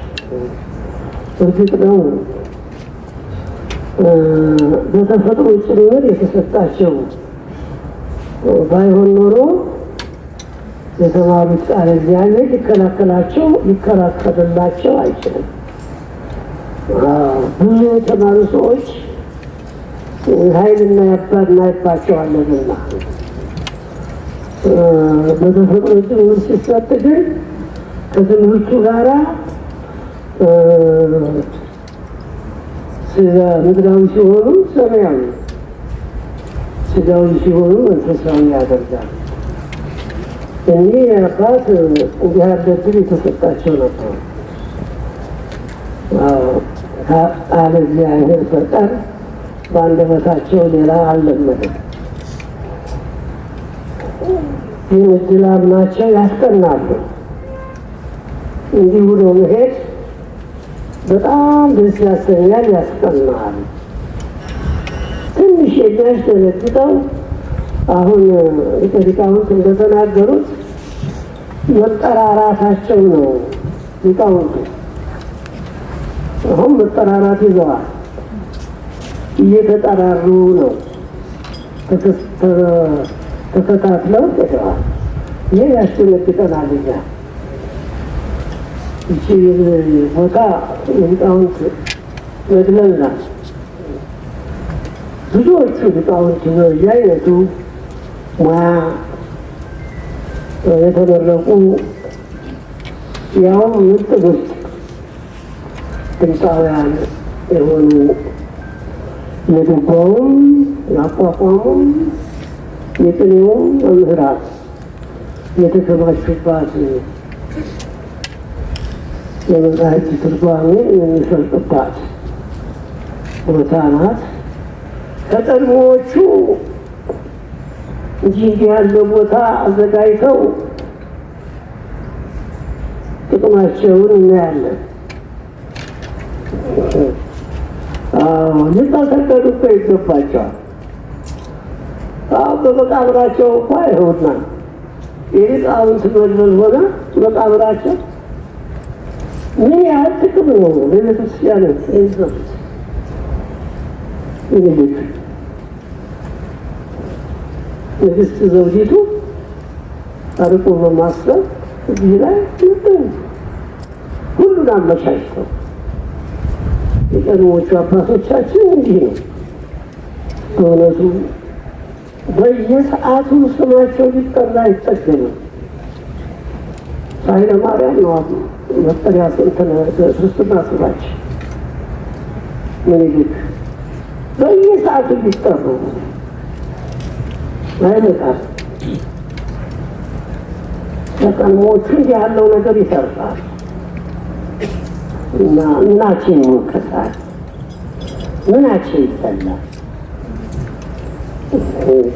እርግጥ ነው በተፈጥሮ ጭምር የተሰጣቸው ባይሆን ኖሮ የተማሩት ቃል እግዚአብሔር ሊከላከልላቸው አይችልም። ብዙ የተማሩ ሰዎች ኃይልና እናይባቸዋለንና በተፈጥሮ ጭምር ሲሰጥ ግን ከትምህርቱ ጋራ ምድራዊ ሲሆኑ ሰማያዊ፣ ስጋዊ ሲሆኑ መንፈሳዊ ያደርጋል። እኒህ አባት እንዲህ ያለ ዕድል የተሰጣቸው ነበሩ። ቃለ እግዚአብሔር በቀር በአንደበታቸው ሌላ አልለመደም። ይህን ዕድል አምናቸው ያስቀናሉ። እንዲህ ብሎ መሄድ በጣም ደስ ያሰኛል፣ ያስቀናል። ትንሽ የሚያስደነግጠው አሁን ሊቃውንት እንደተናገሩት መጠራራታቸው ነው። ሊቃውንቱ አሁን መጠራራት ይዘዋል፣ እየተጠራሩ ነው፣ ተከታትለው ሄደዋል። ይህ ያስደነግጠናል። እኛ ይቺ ቦታ ሊቃውንት መድመን ናት። ብዙዎቹ ሊቃውንት በየአይነቱ ሙያ የተመረቁ ያውም ምርጥ ውስጥ ድምፃውያን የሆኑ የድጓውም የአቋቋሙም የቅኔውም መምህራን የተከማቹባት የመጽሐፍት ትርጓሜ የሚፈልቅባት ቦታ ናት። ከቀድሞዎቹ እንዲህ ያለ ቦታ አዘጋጅተው ጥቅማቸውን እናያለን። ልታሰቀዱ እኮ ይገባቸዋል። በመቃብራቸው እኮ አይሁድና የሊቃውንት መድበል ሆነ መቃብራቸው ምን ያህል ጥቅም ነው ለቤተክርስቲያን የሚሰጡት። እንግዲህ ንግሥት ዘውዲቱ አርቆ በማሰብ እዚህ ላይ ሁሉን አመቻችተው የቀድሞዎቹ አባቶቻችን እንዲህ ነው። በእውነቱ በየሰዓቱ ስማቸው ሊጠራ አይጠገንም። ኃይለ ማርያም ነው መጠሪያ ክርስትና ስማቸው። ምኒልክ በየሰዓቱ ሊጠሩ አይመጣም። ለቀድሞዎቹ እንዲህ ያለው ነገር ይተርፋል እና ምናችን ይወቀሳል፣ ምናችን ይጠላል።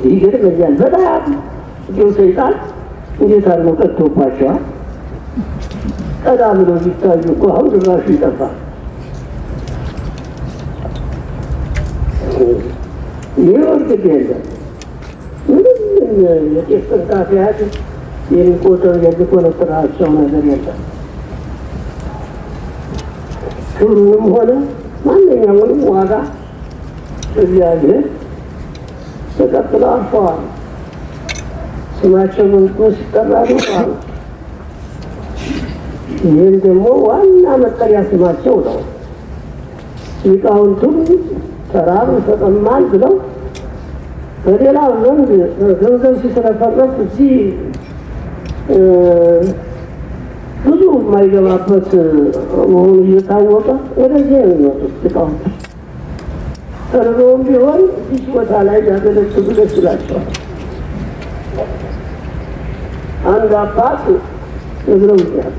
ይገርመኛል በጣም እንዲሁ ሰይጣን እንዴት አድርጎ ቀጥቶባቸዋል። ቀዳ ብሎ ሲታዩ እኮ አሁን ድራሹ ይጠፋል። ይህ ወርግድ የለም ምንም የጤፍ ቅንጣት ያህል የሚቆጠር የሚቆነጥራቸው ነገር የለም። ክብሩንም ሆነ ማንኛውንም ዋጋ እግዚአብሔር ተቀብለው አልፈዋል። ስማቸው መንቆ ሲጠራ ነው። ይህም ደግሞ ዋና መጠሪያ ስማቸው ነው። ሊቃውንቱም ተራሩ ተጠማን ብለው በሌላው ዘንድ ገንዘብ ሲተረፈረፍ እዚህ ብዙ የማይገባበት መሆኑ እየታወቀ ወደዚህ ነው የሚወጡት ሊቃውንት። ተርበውም ቢሆን እዚህ ቦታ ላይ ያገለግሉ ደስ ይላቸዋል። አንድ አባት ነግረውኛል።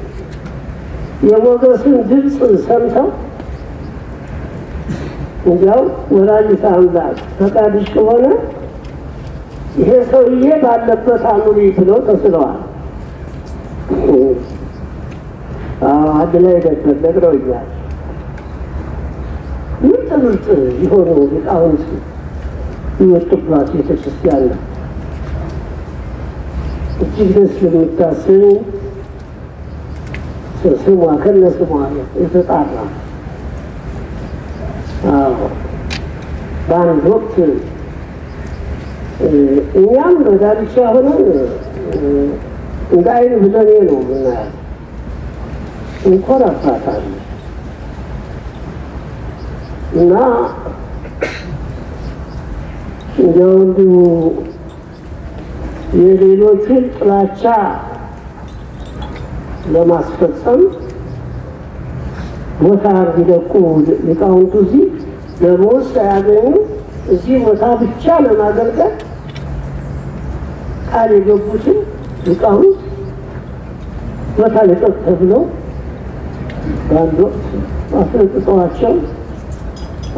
የሞገስን ድምፅ ሰምተው እንዲያው ወላዲተ አምላክ ፈቃድሽ ከሆነ ይሄ ሰውዬ ባለበት አኑሪ ብለው ተስለዋል። አንድ ላይ ነግረውኛል። ምርጥ ምርጥ የሆኑ ሊቃውንት የወጡባት ቤተክርስቲያን ነው። እጅግ ደስ የምታሰኝ ስሟ ከነ ስሟ የተጣራ በአንድ ወቅት እኛም በዳርቻ ሆነን እንደ አይን ብለኔ ነው ምናያል እንኮራባታለን እና እንዲያው እንዲሁ የሌሎችን ጥላቻ ለማስፈጸም ቦታ እንዲለቁ ሊቃውንቱ እዚህ ደሞዝ ሳያገኙ እዚህ ቦታ ብቻ ለማገልገል ቃል የገቡትን ሊቃውንት ቦታ ልቀቅ ተብለው በአንድ ወቅት አስረግጠዋቸው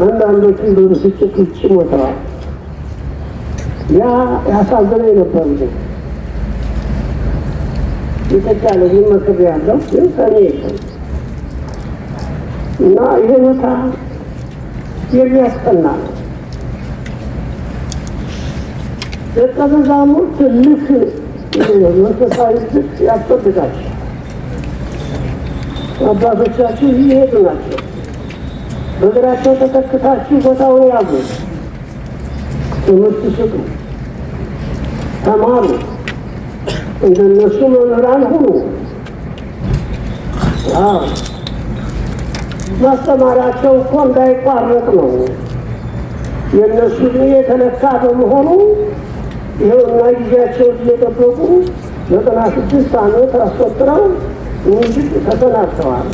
አንዳንዶቹን በብስጭት ውጭ ሞተዋል። ያ ያሳዝነኝ ነበር። የተቻለ መክር ያለው ግን ሰኔ የለም እና ይሄ ቦታ የሚያስቀና ነው። ደቀ መዛሙርት ትልቅ መንፈሳዊ ዝቅ ያስፈልጋቸው። አባቶቻችሁ እየሄዱ ናቸው። በእግራቸው ተተክታችሁ ቦታውን ያዙ፣ ትምህርት ስጡ፣ ተማሩ፣ እንደነሱ መምህራን ሁኑ። ማስተማራቸው እኮ እንዳይቋረጥ ነው። የእነሱ ዕድሜ የተለካ በመሆኑ ይኸውና ጊዜያቸውን እየጠበቁ 96 ዓመት አስቆጥረው እንግዲህ ተሰናድተዋል።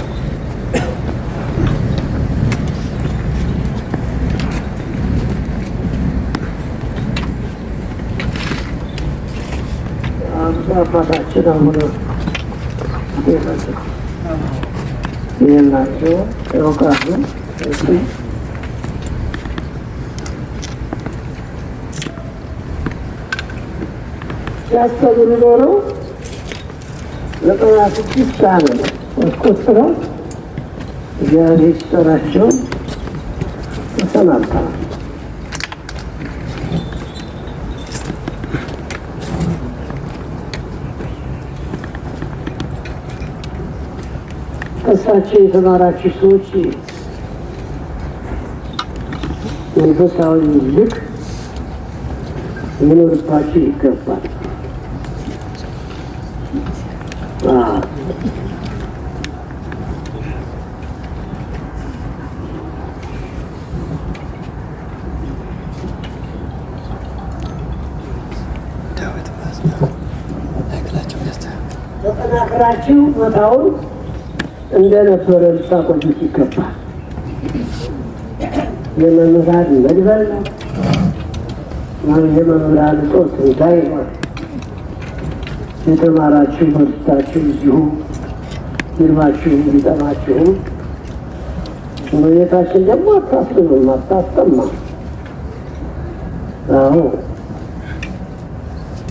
አባታችን አሁን ይህን ናቸው ያውቃሉ። ሲያስተምሩ ኖረው 96 ዓመት አስቆጥረው እግዚአብሔር ሲጠራቸው ተሰናብተዋል። ከእሳቸው የተማራችሁ ሰዎች መንፈሳዊ ልክ ሊኖርባችሁ ይገባል። ተጠናክራችሁ ቦታውን እንደነበረ ልታቆዩት ይገባል። የመምህራን መድበል ነው። የመምህራን እጦት እንዳይሆን የተማራችሁ በርታችሁ እዚሁ ይርባችሁ እንዲጠማችሁ እመቤታችን ደግሞ አታስብም፣ አታስጠማም። አዎ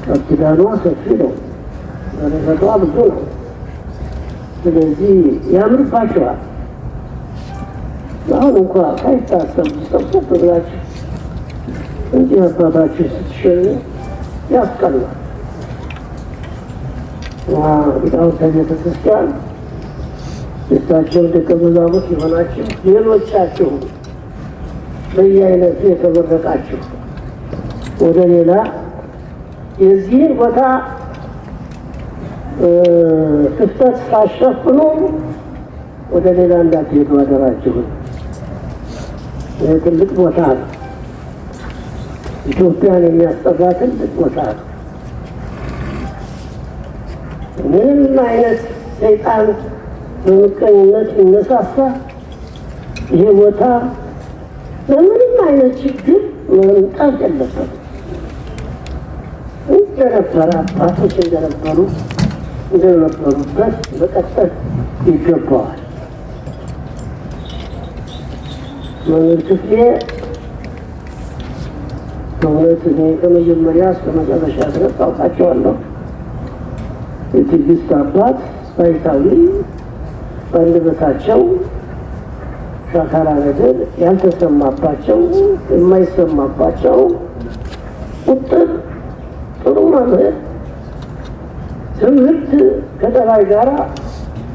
ቃል ኪዳኗ ሰፊ ነው፣ በረከቷ ብዙ ነው። ስለዚህ ያምርባችኋል። አሁን እንኳ ሳይታሰብ ሰብሰብ ብላችሁ እንዲህ አባታችሁ ስትሸኙ ያስቀናል። ሊቃውንተ ቤተ ክርስቲያን የእሳቸው ደቀ መዛሙርት የሆናችሁ ሌሎቻችሁ በየአይነቱ የተመረቃችሁ ወደ ሌላ የዚህን ቦታ ክፍተት ሳሸፍኑ ወደ ሌላ እንዳትሄዱ አደራችሁን። ይህ ትልቅ ቦታ ነው። ኢትዮጵያን የሚያስጠራ ትልቅ ቦታ ነው። ምንም አይነት ሰይጣን በምቀኝነት ይነሳሳ ይህ ቦታ በምንም አይነት ችግር መምጣት የለበትም። እንደነበረ አባቶች እንደነበሩበት መቀጠል ይገባዋል። መምህር ክፍሌ በእውነት እኔ ከመጀመሪያ እስከ መጨረሻ ድረስ ታውቃቸዋለሁ። የትዕግስት አባት ባይታዊ በአንደበታቸው ሻካራ ነገር ያልተሰማባቸው የማይሰማባቸው ቁጥር ጥሩ መምህር ትምህርት ከጠባይ ጋር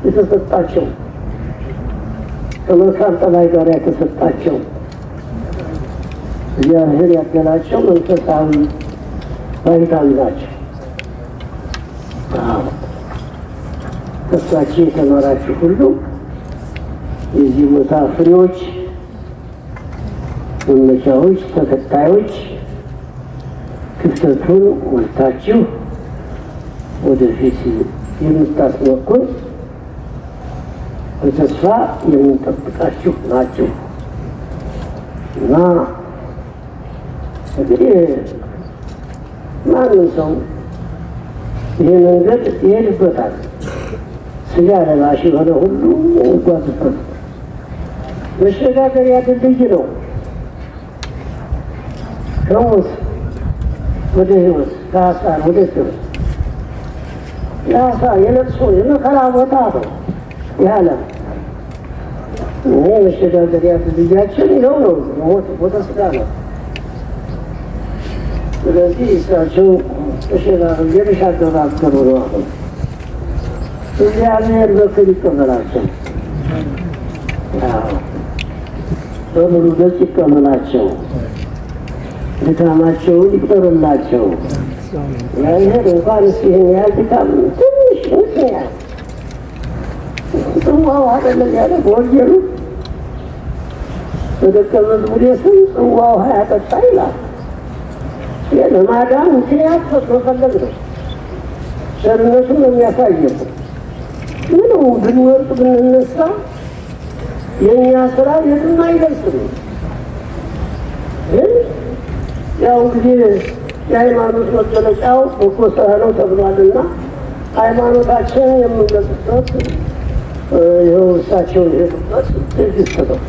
የተሰጣቸው ከመልካም ጠባይ ጋር የተሰጣቸው እግዚአብሔር ያገላቸው መንፈሳዊ ባይታዊ ናቸው። ከእሳቸው የተማራችሁ ሁሉ የዚህ ቦታ ፍሬዎች፣ መመቻዎች፣ ተከታዮች ክፍተቱን ሞልታችሁ ወደፊት የምታስመኩን በተስፋ የምንጠብቃችሁ ናችሁ እና እንግዲህ ማንም ሰው ይህ መንገድ ይሄድበታል። ስጋ ለባሽ የሆነ ሁሉ የሚጓዝበት መሸጋገሪያ ድልድይ ነው። ከሞት ወደ ሕይወት፣ ከሀሳር ወደ ክብር የሀሳር የለቅሶ የመከራ ቦታ ነው የዓለም። ይሄ መሸጋገሪያ ድልድያችን ይኸው ነው። ሞት ወደ ስጋ ነው። ስለዚህ እሳቸው እየተሻገራገሩ ነው። አሁን እግዚአብሔር በክል ይቀበላቸው፣ በሙሉ ገጽ ይቀበላቸው፣ ድካማቸውን ይቅጠርላቸው። ያይሄድ እንኳን ይህን ያህል ድካም ትንሽ ምክንያት ጽዋው አይደለም ያለ በወንጌሉ በደቀ መዝሙር ስም ጽዋው ያጠጣ ይላል። ለማዳን ምክንያት መፈለግ ነው። ቸርነቱን የሚያሳየው ምንም ብንወርቅ ብንነሳ የእኛ ስራ የትም አይደርስም። ግን ያው ጊዜ የሃይማኖት መገለጫው በጎ ስራ ነው ተብሏልና ሃይማኖታችን የምንገልጽበት ይኸው እሳቸው የሄዱበት ትዕግስት ነው፣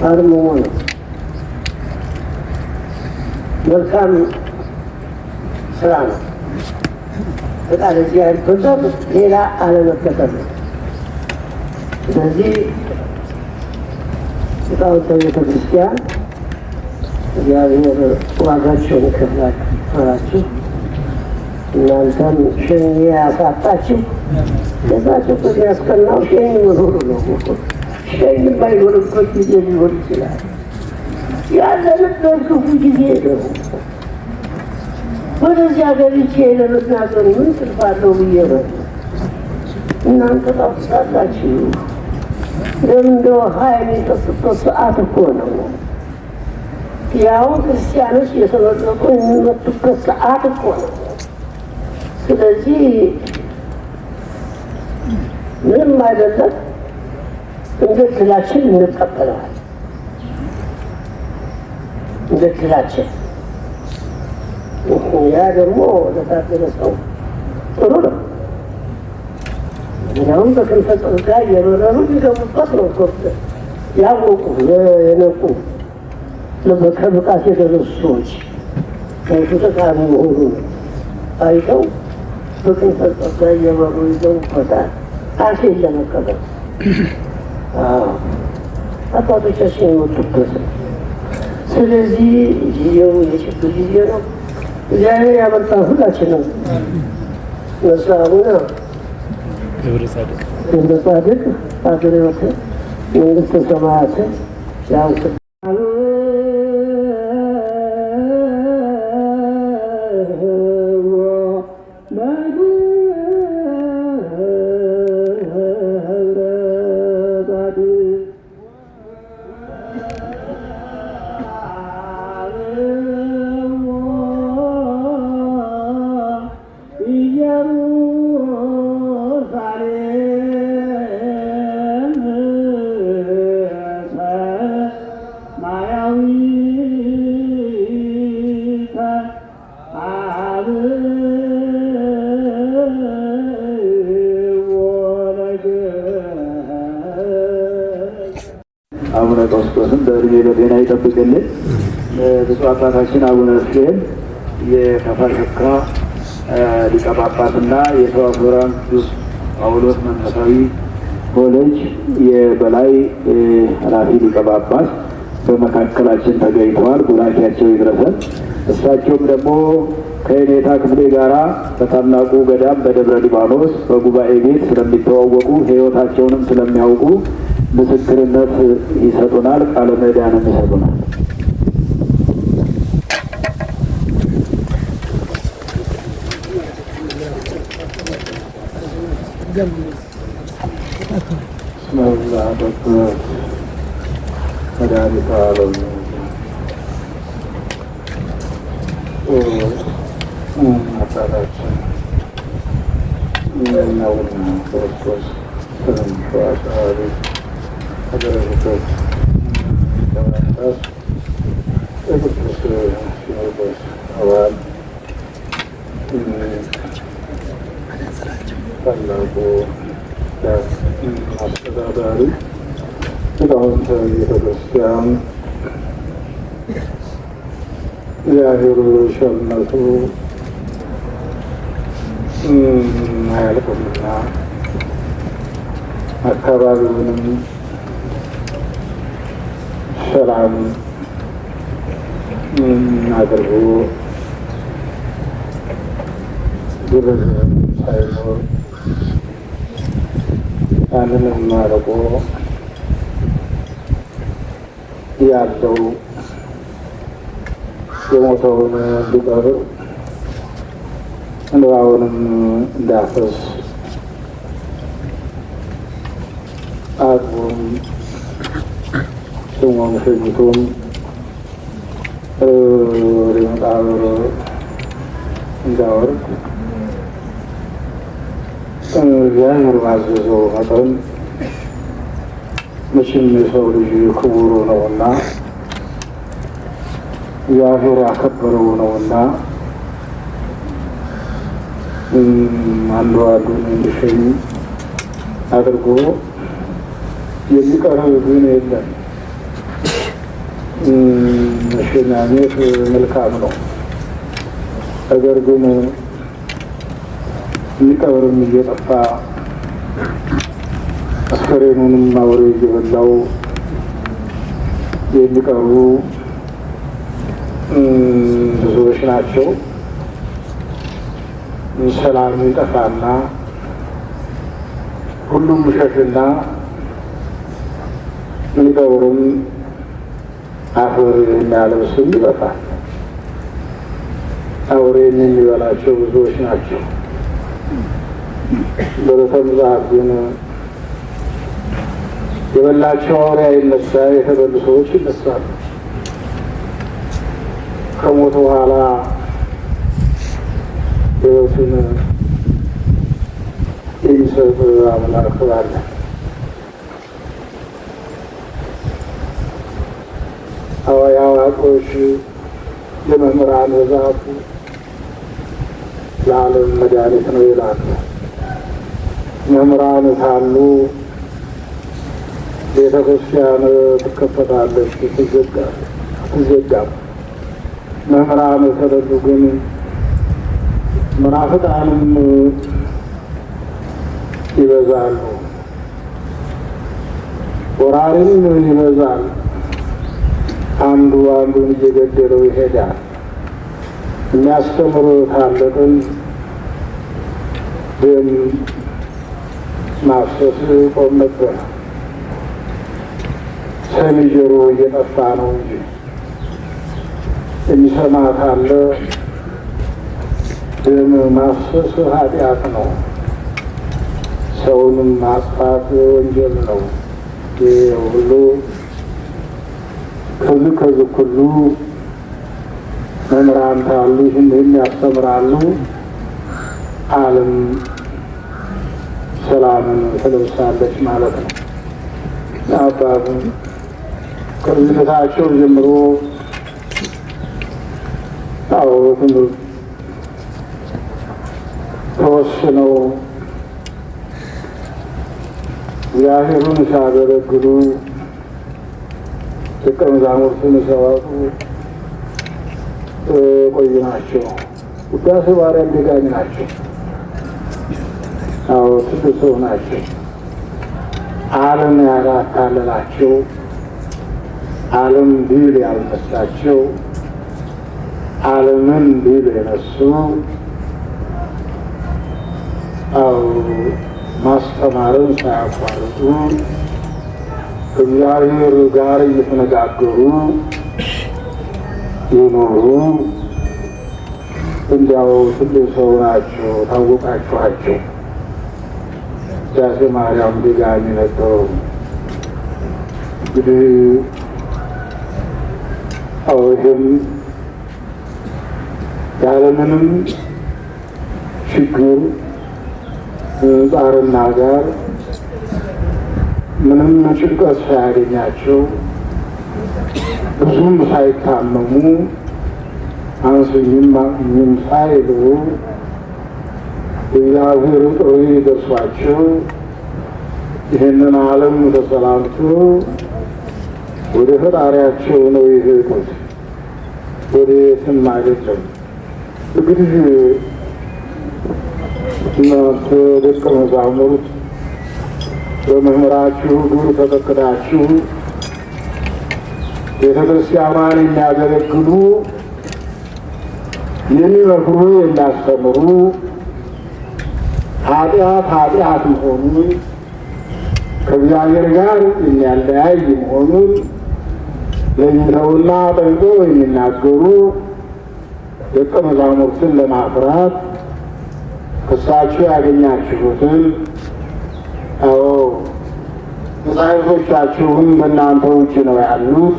አርምሞ ነው። መልካም ስራ ነው። ፈቃደ እግዚአብሔር ፍቅር ሌላ አለመከተል ነው። ስለዚህ ሊቃውንተ ቤተ ክርስቲያን እግዚአብሔር ዋጋቸውን ይክፈላችሁ። እናንተም ሸኝ ያሳጣችሁ ለዛቸው የሚያስቀናው ሸኝ መኖሩ ነው። ሸኝ ባይኖርበት ጊዜ ሊሆን ይችላል። ያለንበት ክፉ ጊዜ ነው። ወደዚያ ገብቼ ለመናገር ምን ትልፋለሁ ብዬ ነው። እናንተ ታውቃላችሁ። እንደ ውሃ የሚጠጡበት ሰዓት እኮ ነው። ያው ክርስቲያኖች የተመረቁ የሚመጡበት ሰዓት እኮ ነው። ስለዚህ ምንም አይደለም፣ እንደ ድላችን እንቀበለዋል። እንደ ድላችን ያ ደግሞ ለታደለ ሰው ጥሩ ነው። ምናምን በክንፈ ጸጋ እየበረሩ ሊገቡበት ነው። ያወቁ የነቁ ከብቃት የደረሱ ሰዎች ከቱ ጠቃሚ መሆኑ አይተው በክንፈ ጸጋ እየበሩ ይገቡበታል። አፌን ለመቀበል አባቶቻችን የመጡበት ነው። ስለዚህ ጊዜው የችግር ጊዜ ነው። እግዚአብሔር ያመጣ ሁላችንም ነሳቡና ገብረ ጻድቅ ሀገረ ሕይወትን መንግሥተ ሰማያትን ያንስ አቡነ ቀውስጦስን በእድሜ በጤና ይጠብቅልን። ብፁዕ አባታችን አቡነ እስኬል የከፋ ሸካ ሊቀ ጳጳስና የተዋሕዶ ቅዱስ ጳውሎስ መንፈሳዊ ኮሌጅ የበላይ ኃላፊ ሊቀ ጳጳስ በመካከላችን ተገኝተዋል። ቡራኬያቸው ይድረሰን። እሳቸውም ደግሞ ከኔታ ክፍሌ ጋራ በታላቁ ገዳም በደብረ ሊባኖስ በጉባኤ ቤት ስለሚተዋወቁ ሕይወታቸውንም ስለሚያውቁ ምስክርነት ይሰጡናል። ቃለ ምዕዳንም ይሰጡናል። መድኃኒተ ዓለም አባታችን እኛውና ክርስቶስ ተንሸዋጫሪ አደረጉበት ለማንጣት የቅዱስ ሲኖዶስ አባል ታላቁ አስተዳዳሪ ሊቃውንተ ቤተክርስቲያን እግዚአብሔር ቸርነቱ አያልቅምና አካባቢውንም ሰላም አድርጎ ግርግር ሳይኖር ያንንም አርቆ ያለው የሞተውን እንዲቀር እንባውንም እንዳፈስ አጥቦም ስሞም ሸኝቶም ወደ መቃብር እንዳወርድ እግዚአብሔር ባዘዘው መጠን መቼም የሰው ልጅ ክቡር ነውና እግዚአብሔር ያከበረው ነውና አንዱ አንዱን እንዲሸኝ አድርጎ የሚቀርብ ግን የለም። መሸኛኘት መልካም ነው። ነገር ግን የሚቀብርም እየጠፋ አስከሬኑንም አውሬ እየበላው የሚቀሩ ብዙዎች ናቸው። ሰላም ይጠፋና ሁሉም ሸሽና የሚቀብሩም አፈር የሚያለብስም ይጠፋል። አውሬን የሚበላቸው ብዙዎች ናቸው። በዕለተ ምጽአት ግን የበላቸው አውሬ አይነሳ፣ የተበሉ ሰዎች ይነሳሉ። ከሞት በኋላ ሕይወትን የሚሰጥ አምላክ አለ። አዋቂዎች የመምህራን ብዛቱ ለዓለም መድኃኒት ነው ይላሉ። መምህራን ካሉ ቤተ ክርስቲያን ትከፈታለች፣ ትዘጋም። መምህራን ከሌሉ ግን መናፍቃንም ይበዛሉ፣ ወራሪም ይበዛል። አንዱ አንዱን እየገደለው ይሄዳል። የሚያስተምሩ ታለቅን ደም ማፍሰስ ቆም ነበር። ሰሚ ጆሮ እየጠፋ ነው እንጂ የሚሰማ ካለ ደም ማፍሰስ ኃጢአት ነው። ሰውንም ማጥፋት ወንጀል ነው። ይህ ሁሉ ከዚህ ሁሉ መምህራን ካሉ ይህን ያስተምራሉ። ዓለም ሰላምን ትለብሳለች ማለት ነው። አባቱ ከልጅነታቸው ጀምሮ ትምህርት ተወስነው እግዚአብሔርን ሲያገለግሉ ደቀ መዛሙርቱን ሲያወጡ ቆዩ ናቸው። ውዳሴ ማርያም ደጋኝ ናቸው። ትልቅ ሰው ናቸው። ዓለም ያላታለላቸው፣ ዓለም ድል ያልነሳቸው፣ ዓለምን ድል የነሱ ማስተማርን ሳያቋርጡ እግዚአብሔር ጋር እየተነጋገሩ የኖሩ እንዲያው ትልቅ ሰው ናቸው። ታወቃችኋቸው። ውዳሴ ማርያም ደጋኝ ነበሩ። እንግዲህ ይህም ያለምንም ችግር ጣርና ጋር ምንም ጭንቀት ሳያገኛቸው ብዙም ሳይታመሙ አንስኝም ሳይሉ እግዚአብሔር ጥሪ ደርሷቸው ይህንን ዓለም ተሰላምቶ ወደ ፈጣሪያቸው ነው የሄዱት። ወደ የትም አይደለም። እንግዲህ እናንተ ደቀ መዛሙርት በመምህራችሁ እግር ተተክታችሁ ቤተ ክርስቲያኗን የሚያገለግሉ የሚመክሩ፣ የሚያስተምሩ ኃጢአት መሆኑን ከእግዚአብሔር ጋር የሚያለያይ መሆኑን ለይተውና ጠንቅቀው የሚናገሩ ደቀ መዛሙርትን ለማፍራት ከእሳቸው ያገኛችሁትን መጻሕፍቶቻችሁን በእናንተ ውጭ ነው ያሉት።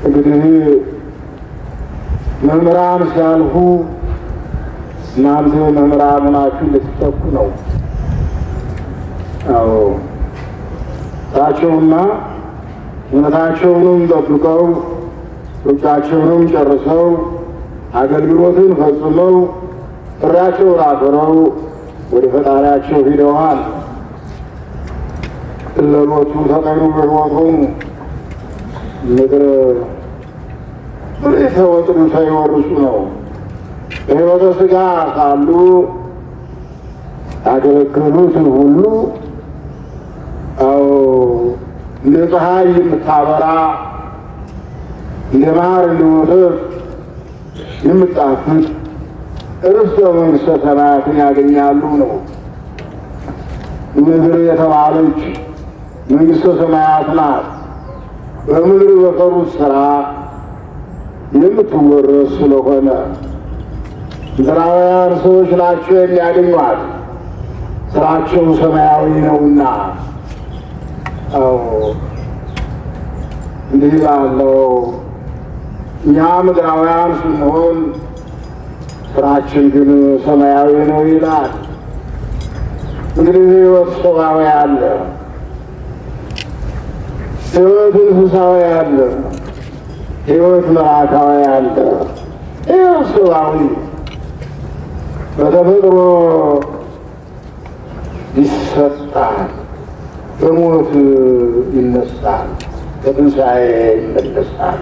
እንግዲህ መምህራን ሲያልፉ እናንተ መምህራን ናችሁ ልትተኩ ነው። እሳቸውና እምነታቸውንም ጠብቀው ሩጫቸውንም ጨርሰው አገልግሎትን ፈጽመው ጥሪያቸውን አክብረው ወደ ፈጣሪያቸው ሂደዋል። እለሎቹ ተቀኑ በሕይወቱም ምድር ምርኢተ ወጥን ሳይወርሱ ነው። በሕይወተ ሥጋ ሳሉ ያገለገሉት ሁሉ እንደ ፀሐይ የምታበራ እንደ ማር እንደ ወተት የምጣፍጥ ርስተ መንግሥተ ሰማያትን ያገኛሉ ነው። ምድር የተባለች መንግሥተ ሰማያት ናት። በምድር በሰሩት ሥራ የምትወረስ ስለሆነ ምድራውያን ሰዎች ናቸው የሚያገኟት፣ ሥራቸው ሰማያዊ ነውና። እንዲህ ባለው እኛ ምድራውያን ስንሆን ሥራችን ግን ሰማያዊ ነው ይላል። እንግዲህ ሕይወት ሰብአዊ አለ፣ ሕይወት እንስሳዊ አለ፣ ሕይወት መላካዊ አለ። ሕይወት ሰብአዊ በተፈጥሮ ይሰጣል፣ በሞት ይነሳል፣ በትንሣኤ ይመለሳል።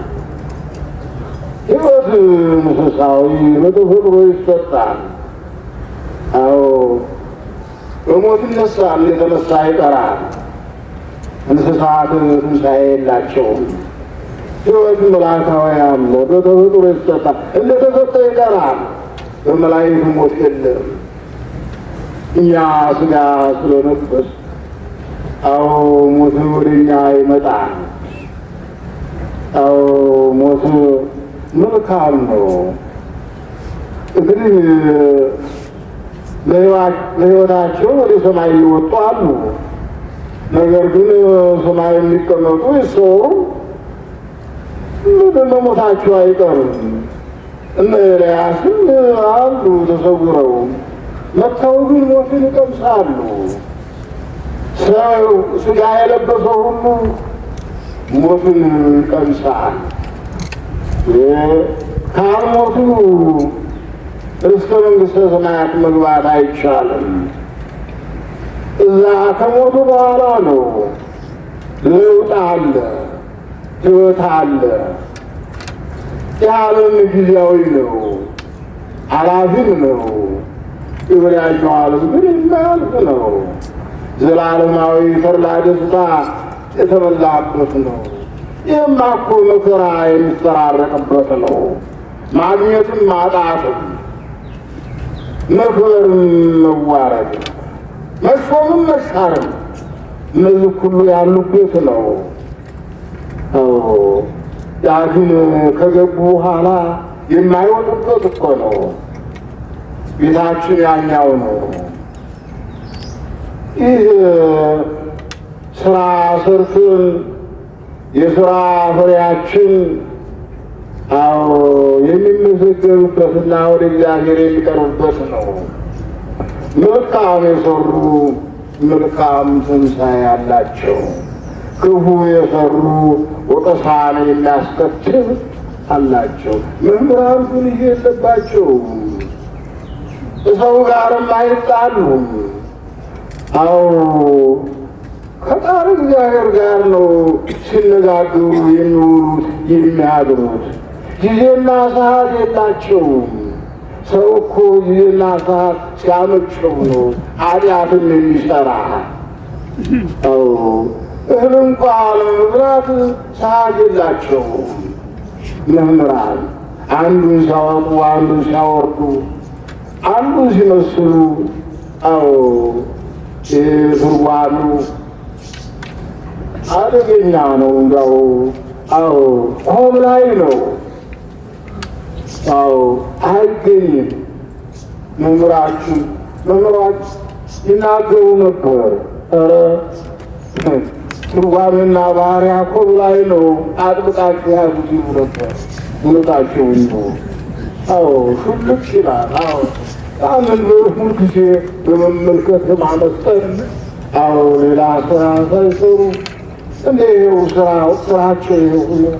ሕይወት እንስሳዊ በተፈጥሮ ይሰጣል። በሞት ይነሳል፣ የተነሳ ይቀራል። እንስሳት ትንሣኤ የላቸውም። ሕይወት መላካዊ አለ፣ በተፈጥሮ ይሰጣል፣ እንደተሰጠ ይቀራል። በመላእክት ሞት የለም። እኛ ሥጋ ስለነበስ ሞት ወደ እኛ ይመጣል። ሞት መልካም ነው። እንግዲህ ለሕይወታቸው ወደ ሰማይ ሊወጡ አሉ። ነገር ግን ሰማይ የሚቀመጡ ይሰወሩ መሞታቸው አይቀርም። እነ ኤልያስም አሉ ተሰውረው መጥተው ግን ሞትን ይቀምሳሉ። ሰው ሥጋ የለበሰው ሁሉ ሞትን ይቀምሳል። ካልሞቱ ርስተ መንግሥተ ሰማያት መግባት አይቻልም። እዛ ከሞቱ በኋላ ነው ለውጥ አለ፣ ሕይወት አለ። የዓለም ጊዜያዊ ነው፣ ኃላፊም ነው። የወዲያኛው ዓለም ግን የማያልፍ ነው። ዘላለማዊ ተድላ ደስታ የተመላበት ነው። ይህማ እኮ መከራ የሚፈራረቅበት ነው። ማግኘትም ማጣትም፣ መክበርም መዋረድ፣ መሾምም መሻርም እነዚህ ሁሉ ያሉበት ነው። ያ ግን ከገቡ በኋላ የማይወጡበት እኮ ነው። ቤታችን ያኛው ነው። ይህ ስራ ሰርተን የሥራ ፍሬያችን የሚመዘገብበትና ወደ እግዚአብሔር የሚቀርብበት ነው። መልካም የሰሩ መልካም ትንሣኤ ያላቸው፣ ክፉ የሰሩ ወቀሳን የሚያስከትል አላቸው። መምህራን ግን ይህ የለባቸውም። ሰው ጋርም አይጣሉም። ከቃል እግዚአብሔር ጋር ነው ሲነጋገሩ የሚውሉት የሚያድሩት። ጊዜና ሰዓት የላቸውም። ሰው እኮ ጊዜና ሰዓት ሲያመቸው ነው ኃጢአትን የሚሰራ። እህል እንኳ ለመብላት ሰዓት የላቸውም መምህራን። አንዱን ሲያወጡ፣ አንዱን ሲያወርዱ፣ አንዱን ሲመስሉ ትርጓሜው አደገኛ ነው። እንዳው ቆብ ላይ ነው። አይገኝም። መምህራችን ይናገሩ ነበር። ትርጓሜና ባህሪያ ቆብ ላይ ነው፣ አጥብቃችሁ ያዙት ይሉ ነበር። እውነታቸው ነው። ሹልክ ይላል። ያንን ሁል ጊዜ በመመልከት ማመስጠን ሌላ ስራ ሳይሰሩ እንደ ይኸው ስራቸው ይኸው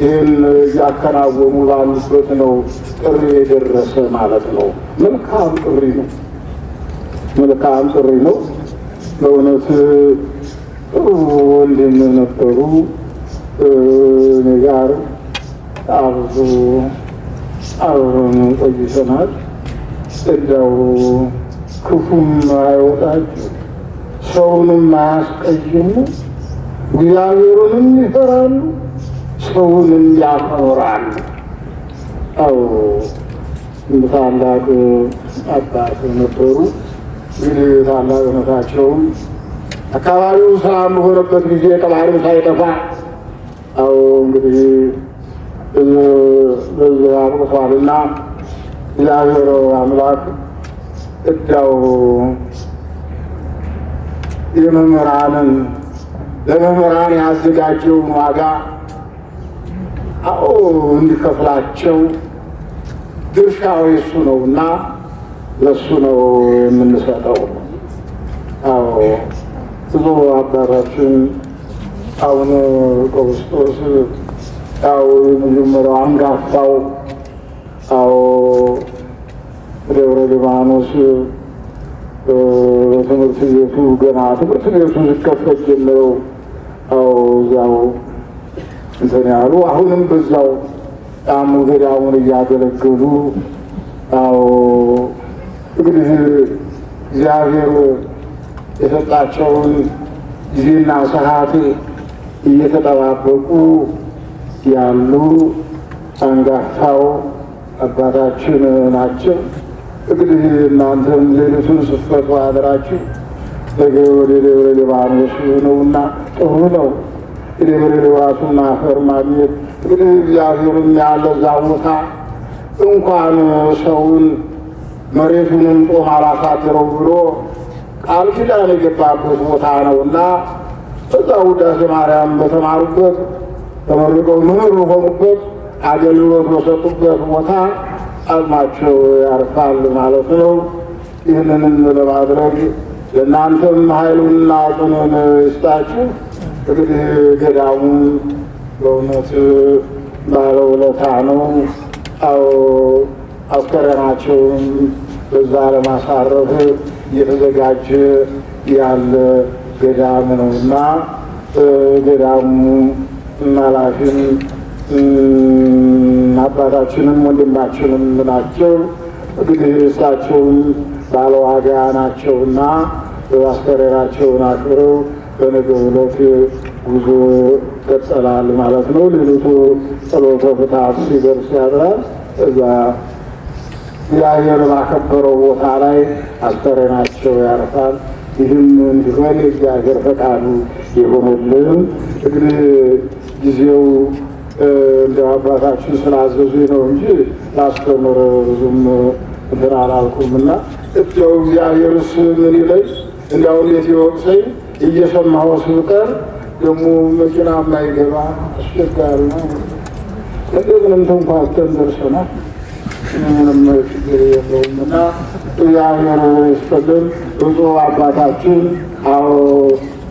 ይህን እያከናወኑ ባሉበት ነው ጥሪ የደረሰ ማለት ነው። መልካም ጥሪ ነው። መልካም ጥሪ ነው። በእውነት ጥሩ ወንድም ነበሩ። እኔ ጋር አብረን ቆይተናል። እንደው ክፉም አይወጣችሁ፣ ሰውንም አያስቀይሙ፣ እግዚአብሔርንም ይፈራሉ፣ ሰውንም ያከብራሉ። አዎ ታላቅ አባት ነበሩ። እንግዲህ ታላቅነታቸውም አካባቢው ሰላም በሆነበት ጊዜ ቀባሪው ሳይጠፋ አዎ እንግዲህ በዚህ አብቅቷልና እግዚአብሔር አምላክ እዳው የመምህራንን ለመምህራን ያዘጋጀውን ዋጋ አዎ እንዲከፍላቸው ድርሻው የሱ ነውና ለሱ ነው የምንሰጠው። አዎ ብዙ አባታችን አቡነ ቀውስጦስ ያው የመጀመሪያው አንጋፋው አዎ ደብረ ሊባኖስ ትምህርት ቤቱ ገና ትምህርት ቤቱ ሲከፈት ጀምረው አዎ እዚያው እንትን ያሉ አሁንም በዛው ጣሙ ገዳሙን እያገለገሉ አዎ እንግዲህ እግዚአብሔር የሰጣቸውን ጊዜና ሰዓት እየተጠባበቁ ያሉ አንጋፋው አባታችን ናቸው። እንግዲህ እናንተም ሌሊቱን ስትፈቱ አድራችሁ ነገ ወደ ደብረ ሊባኖስ ነውና ጥሩ ነው። የደብረ ሊባኖስና አፈር ማግኘት እንግዲህ እግዚአብሔርም ያለ እዛ ቦታ እንኳን ሰውን መሬቱንም ጦም አላሳድረው ብሎ ቃል ኪዳን የገባበት ቦታ ነውና በዛ ውዳሴ ማርያም በተማሩበት ተመርቀው መምህር በሆኑበት አገልግሎት በሰጡበት ቦታ አጽማቸው ያርፋል ማለት ነው። ይህንንም ለማድረግ ለእናንተም ኃይሉንና ጽኑን ይስጣችሁ። እንግዲህ ገዳሙ በእውነት ባለውለታ ነው። አዎ አስከሬናቸውን በዛ ለማሳረፍ እየተዘጋጀ ያለ ገዳም ነውና ገዳሙ ኃላፊም አባታችንም ወንድማችንም ናቸው። እንግዲህ እሳቸውም ባለዋጋ ናቸውና አስከሬናቸውን አክብረው በነገው ዕለት ጉዞ ይቀጥላል ማለት ነው። ሌሊቱ ጸሎተ ፍትሐት ሲደርስ ያድራል። እዛ እግዚአብሔር ባከበረው ቦታ ላይ አስከሬናቸው ያርፋል። ይህም እንዲሆን የእግዚአብሔር ፈቃዱ ይሆንልን። እንግዲህ ጊዜው እንደ አባታችን ስላዘዙ ነው እንጂ ላስተምር ብዙም እንትን አላልኩምና እው እግዚአብሔርስ ምን ይለኝ እንዲያው እንዴት ይወቅሰኝ እየሰማሁ ስብቀር ደግሞ መኪና የማይገባ አስቸጋሪ ነው። እንደምንም ተንኳተን ደርሰናል። ምንም ችግር የለውም እና እግዚአብሔር ይስጥልን። ብፁዕ አባታችን አዎ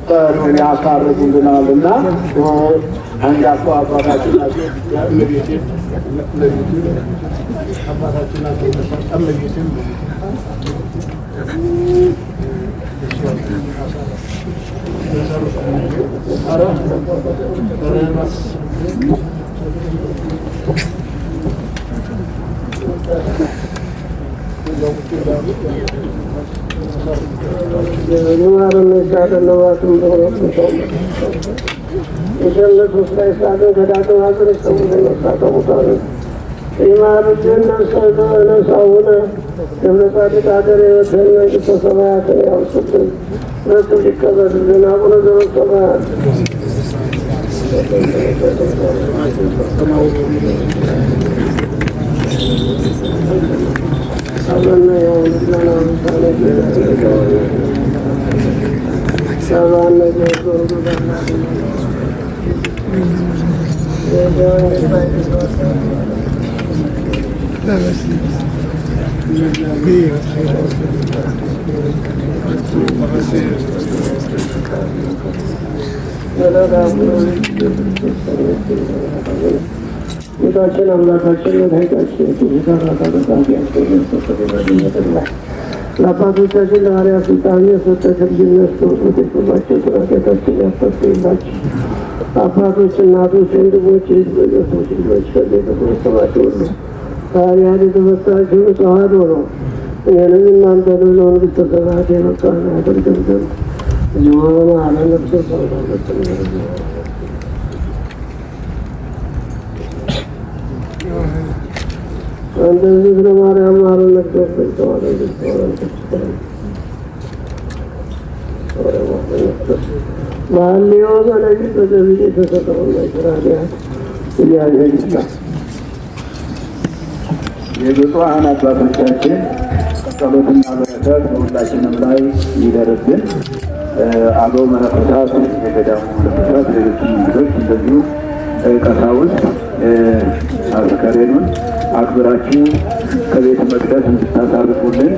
ጠሩን ያሳርጉልናልና አንጋፋው አባታችን ናቸው። አባታችን ናቸው። የጀነት ውስጥ ላይ ሳለ ገዳቸው ሀገር ሰውነሳተሙታለ ኢማርጅን ነሳውነ ደብረ ጻድቅ ሀገር የወደን መንግሥተ ሰማያትን ያውስብን ረቱ ሊቀበልልን አቡነ ዘበሰማያት ሰበና የውልድለና ምሳሌ ሰባነ ጌታችን አምላካችን መድኃኒታችን ለአባቶቻችን ለሐዋርያት ስልጣን የሰጠ ከልጅነት ተወጥቶባቸው ኃጢአታችን ያስተሰርይላቸው። አባቶች፣ እናቶች፣ ወንድሞች፣ ቤተሰቦች፣ ልጆች ከዚህ የተሰበሰባችሁ ሁሉ ከኃጢአት የተፈታችሁ ንጹሐን ሆነው እኔንም እናንተንም ለመንግሥተ ሰማያት የበቃን ያደርገን ዘንድ እዚሁ በመሐረነ ነፍስ እንደዚህ ስለ ማርያም ማረነት ገብተዋል። ባልዮ በነቢይ በነቢይ የተሰጠውን ኃጢአት እግዚአብሔር ይስጣል። የብፁዓን አባቶቻችን ጸሎትና በረከት በሁላችንም ላይ ይደርብን። አበው መነኮሳት፣ የገዳሙ መነኮሳት፣ ሌሎችም እንግዶች እንደዚሁ ቀሳውስት አስከሬኑን አክብራችሁ ከቤተ መቅደስ እንድታሳርፉልን